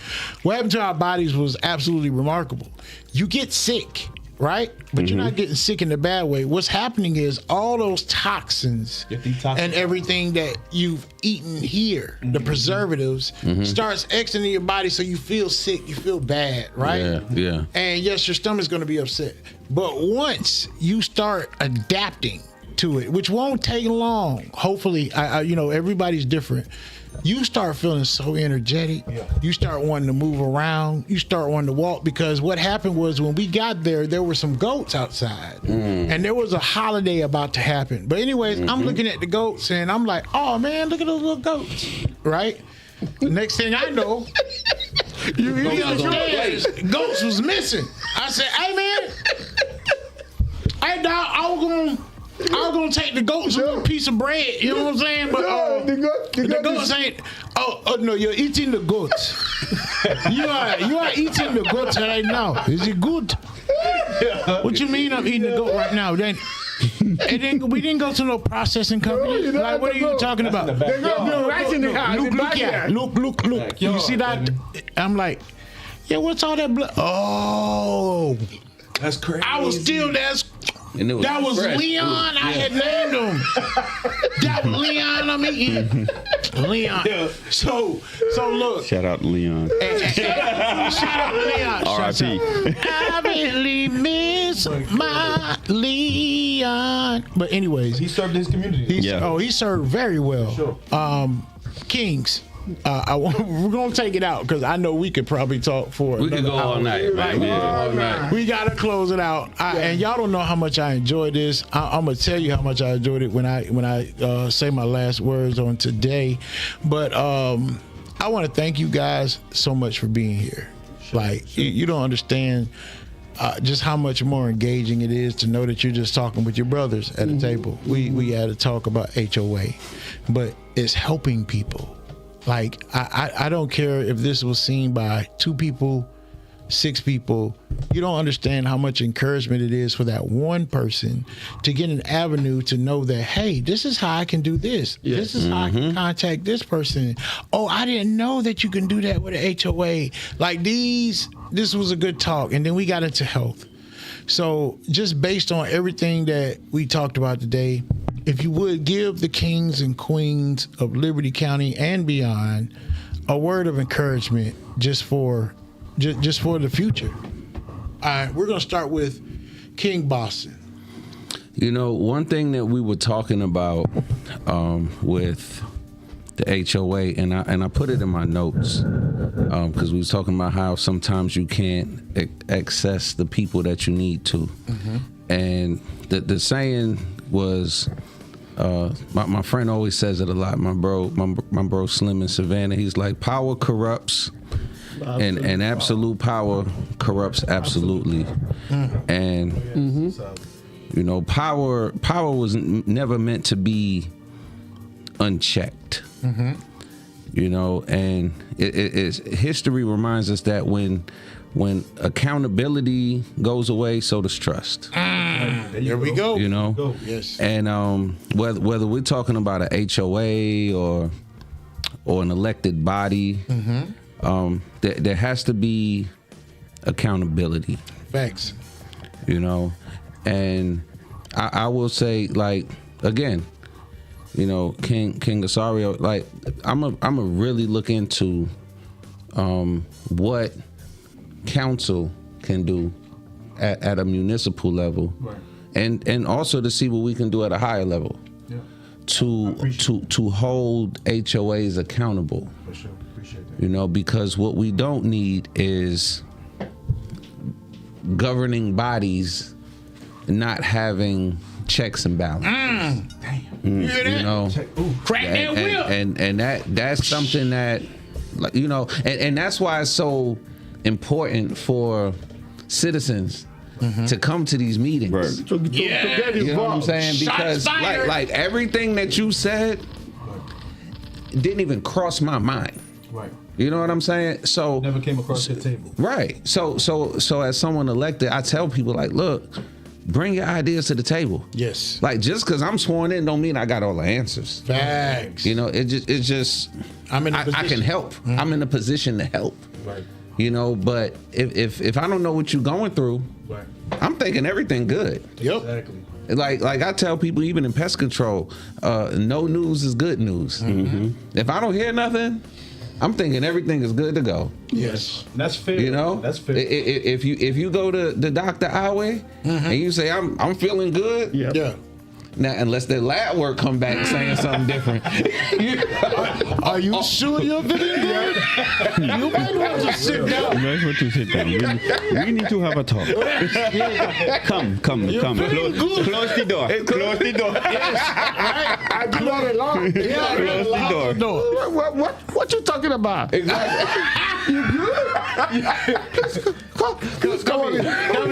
what happened to our bodies was absolutely remarkable. You get sick, right? But you're not getting sick in a bad way. What's happening is all those toxins and everything that you've eaten here, the preservatives, starts exiting your body, so you feel sick, you feel bad, right? Yeah. And yes, your stomach's going to be upset. But once you start adapting to it, which won't take long, hopefully, everybody's different. You start feeling so energetic. You start wanting to move around. You start wanting to walk, because what happened was when we got there were some goats outside, and there was a holiday about to happen. But anyways, I'm looking at the goats and I'm like, oh man, look at those little goats, right? Next thing I know, you upstairs, goats was missing. I said, hey man, hey dog, I was gonna take the goats a piece of bread. You know what I'm saying? But the goats ain't. Oh no, you're eating the goats. you are eating the goats right now. Is it good? What you mean I'm eating the goat right now? Then we didn't go to no processing company. Like, what are you talking about? Right in the house. Look. You see that? I'm like, yeah, what's all that blood? Oh, That's crazy. I was still there. And That was fresh. Leon. I had named him. That was Leon. I'm eating. Leon. So look. Shout out to Leon. Shout out to Leon. R.I.P. I really miss my Leon. But anyways, He served his community. he served very well. Sure. Kings. We're gonna take it out because I know we could probably talk for. We could go all night, man. All night. We gotta close it out, and y'all don't know how much I enjoyed this. I'm gonna tell you how much I enjoyed it when I say my last words on today. But I want to thank you guys so much for being here. Like you don't understand just how much more engaging it is to know that you're just talking with your brothers at the table. We had to talk about HOA, but it's helping people. Like, I don't care if this was seen by 2 people, 6 people. You don't understand how much encouragement it is for that one person to get an avenue to know that, hey, this is how I can do this. This is how I can contact this person. Oh, I didn't know that you can do that with an HOA. Like this was a good talk. And then we got into health. So just based on everything that we talked about today, if you would give the kings and queens of Liberty County and beyond a word of encouragement just for the future. All right, we're going to start with King Boston. You know, one thing that we were talking about with the HOA, and I put it in my notes because we was talking about how sometimes you can't access the people that you need to. And the saying was, my friend always says it a lot. My bro Slim in Savannah. He's like, power corrupts, and absolute power corrupts absolutely. And you know, power was never meant to be unchecked. You know, and history reminds us that when accountability goes away, so does trust. There we go. You know, Yes. and whether we're talking about a HOA or an elected body, there has to be accountability. Facts. You know, and I will say, like, again, you know, King Gasario, like, I'm a really look into what council can do at a municipal level, Right. and also to see what we can do at a higher level to hold HOAs accountable. For sure. Appreciate that. You know, because what we don't need is governing bodies not having checks and balances. You hear that? You know, Crack that whip. and that's something that, like, you know, and that's why it's so important for citizens to come to these meetings. Right. To get You know what I'm involved. saying? Because Shots fired. like everything that you said didn't even cross my mind. Right. You know what I'm saying? So Never came across the table. right. So as someone elected, I tell people, like, look, bring your ideas to the table. Yes. Like, just because I'm sworn in don't mean I got all the answers. Facts. You know, it's just I'm in a I position. can help. I'm in a position to help. Right. You know, but if I don't know what you're going through, Right. I'm thinking everything good. Yep. Exactly. Like I tell people, even in pest control, no news is good news. If I don't hear nothing, I'm thinking everything is good to go. Yes. That's fair. You know, That's fair. If you go to the doctor our way and you say I'm feeling good, Yeah. now unless the lab work come back saying something different, Are you sure you're feeling good? You might want to sit down. That's what you sit down. We need to have a talk. Come. feeling good. Close the door. Close the door. Right? I do that a lot. Yeah. Close the door. What you talking about? Come on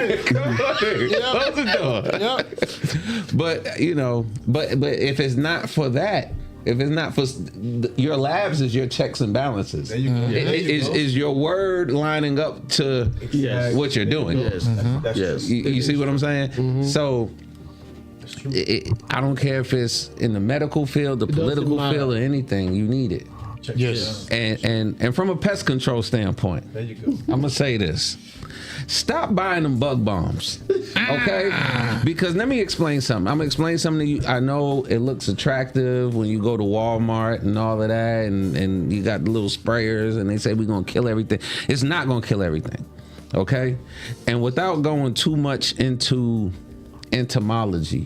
in. Close the door. Yep. But you know, but if it's not for that, if it's not for your labs, is your checks and balances. There you go. Is your word lining up to Yes. what you're doing? Yes. That's Yes. You see what I'm saying? So I don't care if it's in the medical field, the political matter. field, or anything. You need it. Yes. And from a pest control standpoint, There you go. I'm gonna say this. Stop buying them bug bombs, okay? Because let me explain something. I'm gonna explain something to you. I know it looks attractive when you go to Walmart and all of that, and you got the little sprayers, and they say we're gonna kill everything. It's not gonna kill everything, okay? And without going too much into entomology,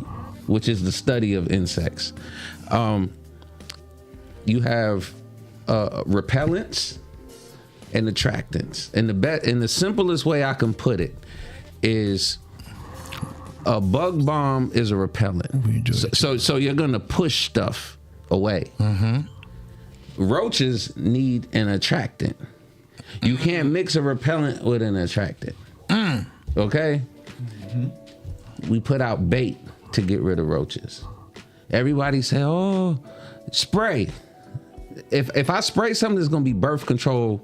which is the study of insects, you have repellents and attractants. And the simplest way I can put it is a bug bomb is a repellent. So you're gonna push stuff away. Roaches need an attractant. You can't mix a repellent with an attractant. Okay? We put out bait to get rid of roaches. Everybody say, "Oh, spray." If I spray something, it's gonna be birth control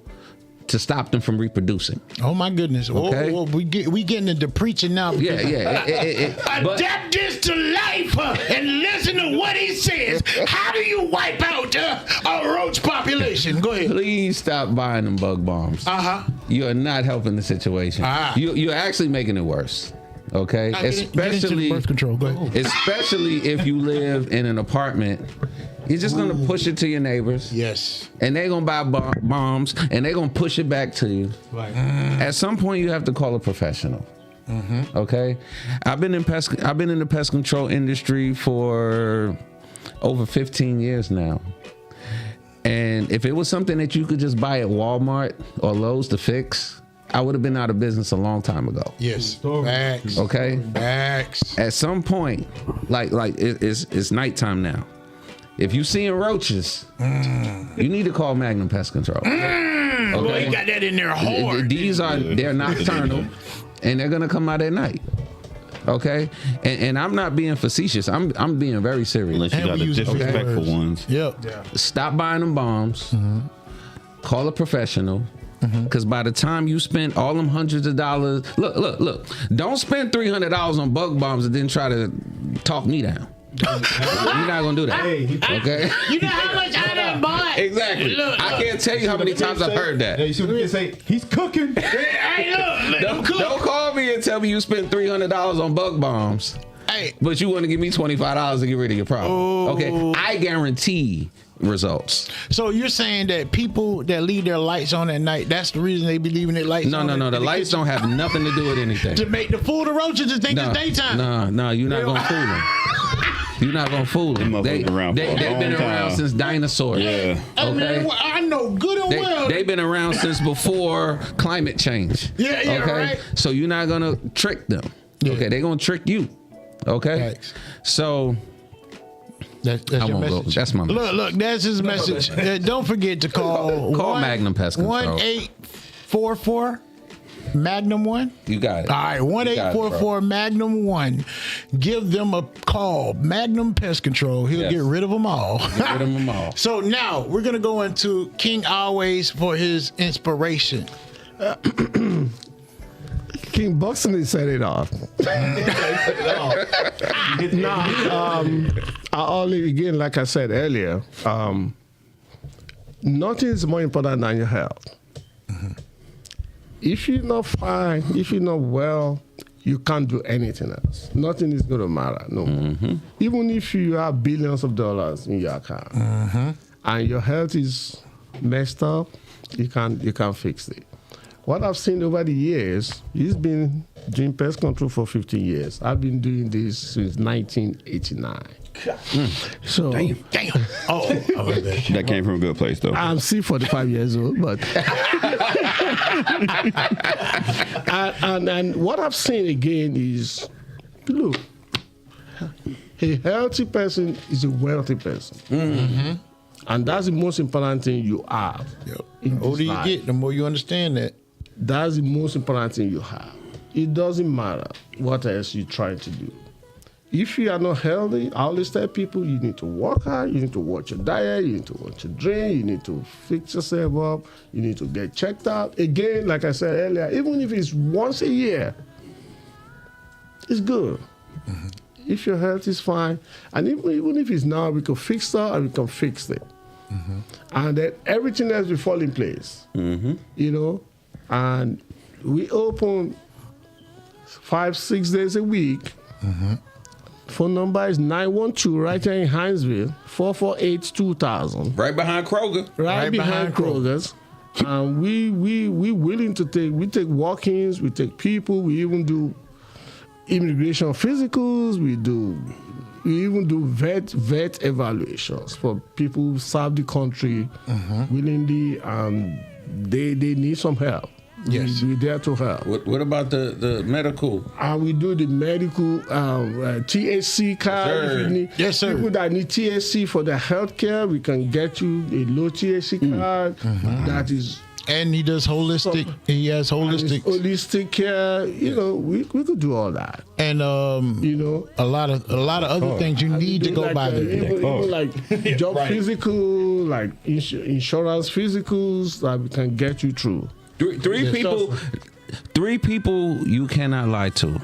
to stop them from reproducing. Oh my goodness. Okay. Oh, we getting into preaching now. Yeah. But Adapt this to life and listen to what he says. How do you wipe out a roach population? Go ahead. please stop buying them bug bombs. You are not helping the situation. You're actually making it worse. Okay, Get into the especially birth control. Go ahead. especially if you live in an apartment. You're just gonna push it to your neighbors. Yes. And they're gonna buy bombs and they're gonna push it back to you. Right. At some point, you have to call a professional. Okay, I've been in the pest control industry for over 15 years now. And if it was something that you could just buy at Walmart or Lowe's to fix, I would have been out of business a long time ago. Yes. Facts. Okay. Facts. At some point, like it's nighttime now. If you seeing roaches, you need to call Magnum Pest Control. Boy, you got that in there hard. They're nocturnal, and they're gonna come out at night. Okay, and I'm not being facetious. I'm being very serious. Unless you And got we the use the disrespectful words. ones. Yep. Stop buying them bombs. Call a professional. Because by the time you spend all them hundreds of dollars, look, don't spend $300 on bug bombs and then try to talk me down. You're not gonna do that. Okay? You know how much I done bought? Exactly. I can't tell you how many times I've heard that. Yeah, you see what they say? He's cooking. Hey, look. Don't call me and tell me you spent $300 on bug bombs, Hey. but you want to give me $25 to get rid of your problem. Okay, I guarantee results. So you're saying that people that leave their lights on at night, that's the reason they be leaving their lights on? No. The lights don't have nothing to do with anything. To make the fool the roaches to think it's daytime. No, you're not gonna fool them. You're not gonna fool them. Them motherfuckers around for a They've been long around time. since dinosaurs. Yeah. I mean, Okay. I know good and well. They've been around since before climate change. Yeah, right. So you're not gonna trick them. Yeah. Okay, they're gonna trick you. Okay. Facts. So That's I your won't go. message. That's my message. Look, that's his message. Don't forget to call. Call Magnum Pest Control. 1-844 Magnum 1. You got it. All right, 1-844 Magnum 1. Give them a call. Magnum Pest Control. He'll Yes. get rid of them all. Get rid of them all. So now we're gonna go into King Always for his inspiration. King Boxing set it off. I only, again, like I said earlier, nothing is more important than your health. If you're not fine, if you're not well, you can't do anything else. Nothing is going to matter. No. Even if you have billions of dollars in your account and your health is messed up, you can't fix it. What I've seen over the years, he's been doing pest control for 15 years. I've been doing this since 1989. So Damn. Oh, That came from a good place, though. I'm still 45 years old, but and what I've seen again is, look, a healthy person is a wealthy person, and that's the most important thing you have. the older you get, the more you understand that. That's the most important thing you have. It doesn't matter what else you're trying to do. If you are not healthy, I always tell people you need to work hard, you need to watch your diet, you need to watch your drink, you need to fix yourself up, you need to get checked out. Again, like I said earlier, even if it's once a year, it's good. If your health is fine, and even if it's now, we can fix that and we can fix it. And then everything else will fall in place. You know, and we open 5-6 days a week. Phone number is 912 right here in Hinesville, 448-2000. Right behind Kroger. Right behind Kroger's. And we willing to take walk-ins, we take people, we even do immigration physicals, we even do vet evaluations for people who serve the country willingly, and they need some help. Yes. We're there to help. What about the medical? And we do the medical THC card. Yes, sir. If you need, Yes, sir. People that need THC for their health care, we can get you a low THC card that is. And he does holistic. He has Holistic care. You know, we could do all that. and You know, a lot of other things you need to do go like, by there. even like job physical, like insurance physicals that we can get you through. Three people you cannot lie to.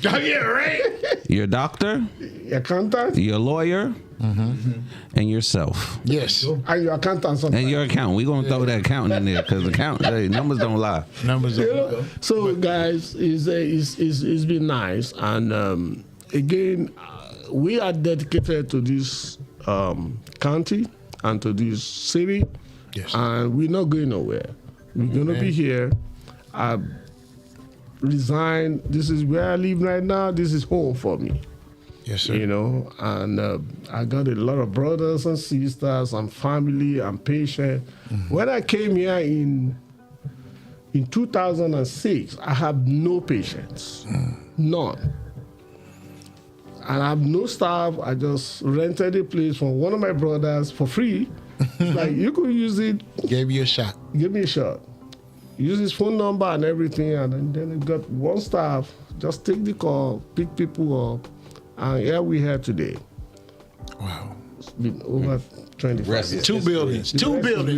Oh, yeah, right. Your doctor, Accountant your lawyer, and yourself. Yes. and your accountant sometimes. And your accountant. We're going to throw that accountant in there because hey, numbers don't lie. Numbers. You know? So, guys, it's been nice. And again, we are dedicated to this county and to this city. Yes. And we're not going nowhere. We're going to be here. I resigned. This is where I live right now. This is home for me. Yes, sir. You know, and I got a lot of brothers and sisters and family and patients. When I came here in 2006, I had no patients, none. And I have no staff. I just rented a place from one of my brothers for free. Like, you could use it. Gave you a shot. Give me a shot. Use his phone number and everything, and then we got one staff. Just take the call, pick people up, and here we are today. Wow. It's been over 25 years. Two buildings.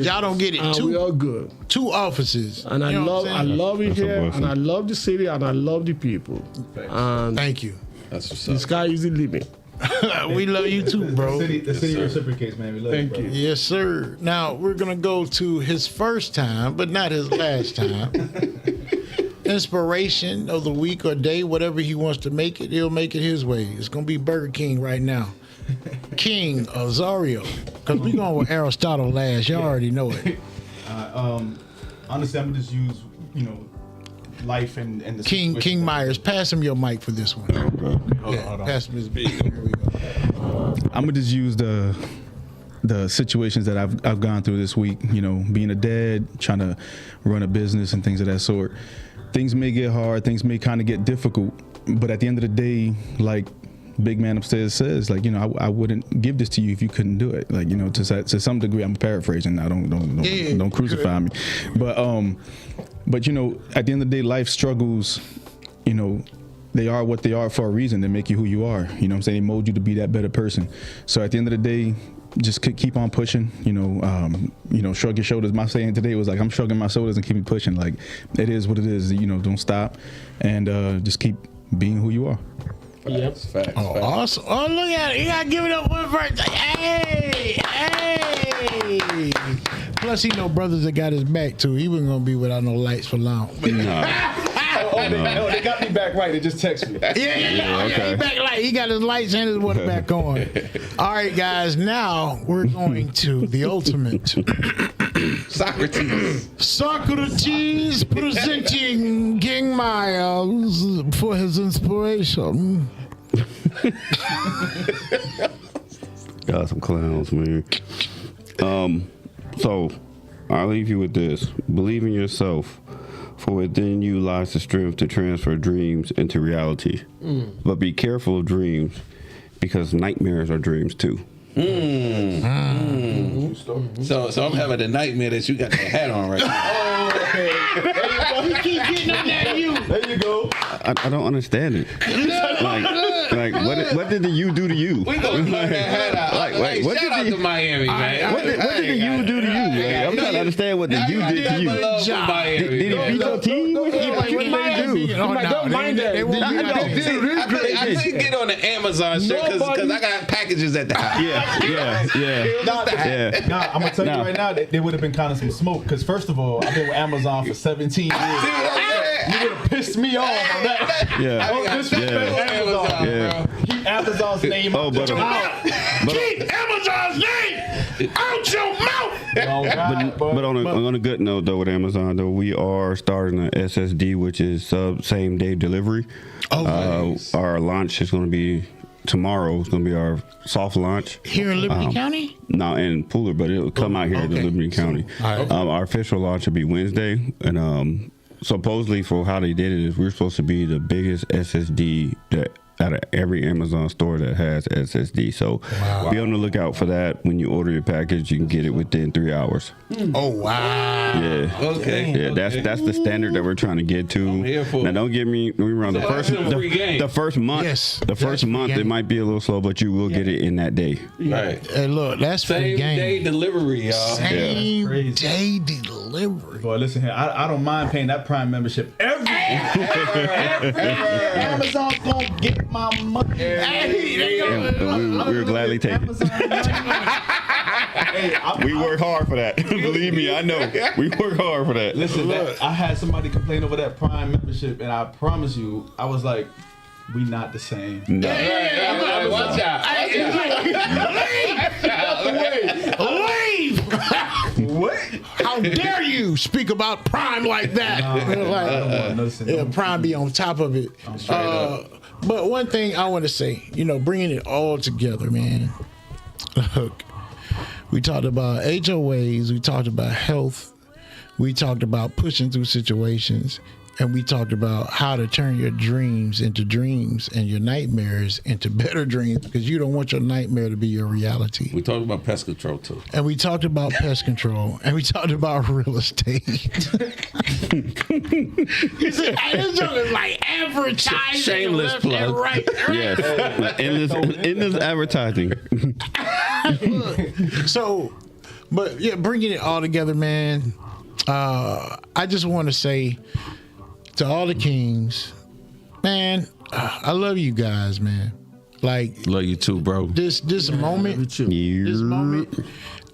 Y'all don't get it. And we all good. 2 offices. And I You know what I'm saying? love it That's a here, blessing. and I love the city, and I love the people. And Thank you. That's what's the sky is the limit. We love you too, bro. The city reciprocates, man. We love Thank you. you. Yes, sir. Now we're gonna go to his first time, but not his last time. Inspiration of the week or day, whatever he wants to make it, he'll make it his way. It's gonna be Burger King right now. King Azario, because we going with Aristotle last. Y'all already know it. Honestly, I'm gonna just use life and the King situation. Myers, pass him your mic for this one. Hold on. Pass him his mic. Here we go. I'm gonna just use the situations that I've gone through this week. You know, being a dad, trying to run a business and things of that sort. Things may get hard. Things may kind of get difficult. But at the end of the day, like Big Man upstairs says, like, I wouldn't give this to you if you couldn't do it. Like, to some degree, I'm paraphrasing now. Don't crucify me. But at the end of the day, life struggles. They are what they are for a reason. They make you who you are. You know what I'm saying? They mold you to be that better person. So at the end of the day, just keep on pushing. Shrug your shoulders. My saying today was like, I'm shrugging my shoulders and keep pushing. Like, it is what it is. Don't stop, and just keep being who you are. Yep. Facts. Awesome. Oh, look at it. You got to give it up one birthday. Hey. Plus, he know brothers that got his back, too. He wasn't going to be without no lights for long. They got me back right. They just text me. Yeah, okay. He back light. He got his lights and his water back on. All right, guys. Now we're going to the ultimate. Socrates presenting King Miles for his inspiration. Got some clowns, man. So I'll leave you with this. Believe in yourself, for within you lies the strength to transfer dreams into reality. But be careful of dreams, because nightmares are dreams too. So I'm having a nightmare that you got the hat on right now. He keep getting on that you. There you go. I don't understand it. Like what did the you do to you? We gonna cut that hat out. Like, what shout out did to Miami, man. What did the you do to you? Like, I'm trying to understand what the you did to you. Did he beat your team? What did he do? Don't mind that. I couldn't get on the Amazon shit because I got packages at the house. Yeah. Nah, I'm gonna tell you right now that there would have been kind of some smoke. Because first of all, I've been with Amazon for 17 years. You would have pissed me off on that. Don't disrespect Amazon, bro. Keep Amazon's name out your mouth. Keep Amazon's name out your mouth. But on a good note though, with Amazon though, we are starting an SSD, which is same day delivery. Nice. Our launch is going to be tomorrow. It's going to be our soft launch Here in Liberty County? No, in Pooler, but it'll come out here in Liberty County. Our official launch will be Wednesday, and supposedly for how they did it is we're supposed to be the biggest SSD that out of every Amazon store that has SSD. So be on the lookout for that. When you order your package, you can get it within 3 hours. Oh wow! Yeah. Okay. Yeah, that's the standard that we're trying to get to. Now, don't get me wrong. The first month, it might be a little slow, but you will get it in that day. Right. Hey, look, that's free Same game. day delivery, y'all. Same day delivery. Boy, listen here. I don't mind paying that Prime membership every Amazon's gonna get my money. We'll gladly take it. We work hard for that. Believe me, I know. We work hard for that. Listen, I had somebody complain over that Prime membership, and I promise you, I was like, we not the same. No. Watch out. Leave! What? How dare you speak about Prime like that? Prime be on top of it. But one thing I want to say, bringing it all together, man. Look, we talked about HOAs, we talked about health, we talked about pushing through situations, and we talked about how to turn your dreams into dreams and your nightmares into better dreams, because you don't want your nightmare to be your reality. We talked about pest control too. And we talked about pest control, and we talked about real estate. You see, this joke is like advertising. Shameless plug. Right. Yes. Endless advertising. So, but yeah, bringing it all together, man. I just want to say to all the kings, man, I love you guys, man. Like, Love you too, bro. this moment,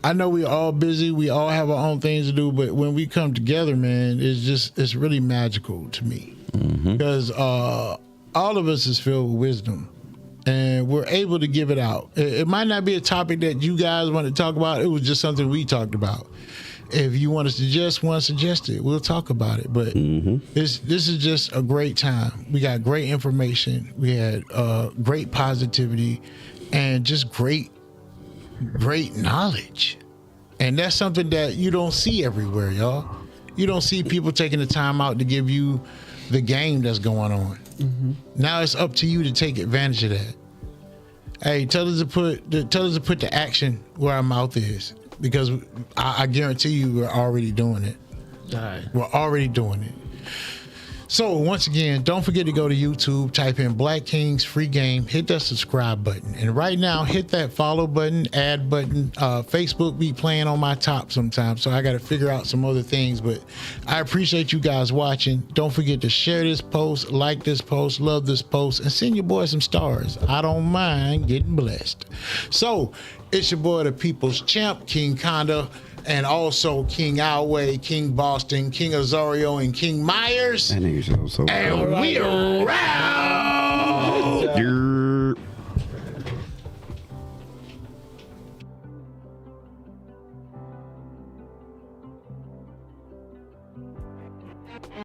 I know we're all busy. We all have our own things to do, but when we come together, man, it's really magical to me, because all of us is filled with wisdom, and we're able to give it out. It might not be a topic that you guys want to talk about. It was just something we talked about. If you want to suggest one, suggest it. We'll talk about it. But this is just a great time. We got great information. We had great positivity, and just great knowledge. And that's something that you don't see everywhere, y'all. You don't see people taking the time out to give you the game that's going on. Now it's up to you to take advantage of that. Hey, tell us to put the action where our mouth is. Because I guarantee you we're already doing it. We're already doing it. So once again, don't forget to go to YouTube, type in Black Kings Free Game, hit that subscribe button, and right now hit that follow button, add button. Facebook be playing on my top sometimes, so I got to figure out some other things. But I appreciate you guys watching. Don't forget to share this post, like this post, love this post, and send your boy some stars. I don't mind getting blessed. So it's your boy, the People's Champ, King Conda, and also King Alway, King Boston, King Azario, and King Myers. That nigga's so And we around.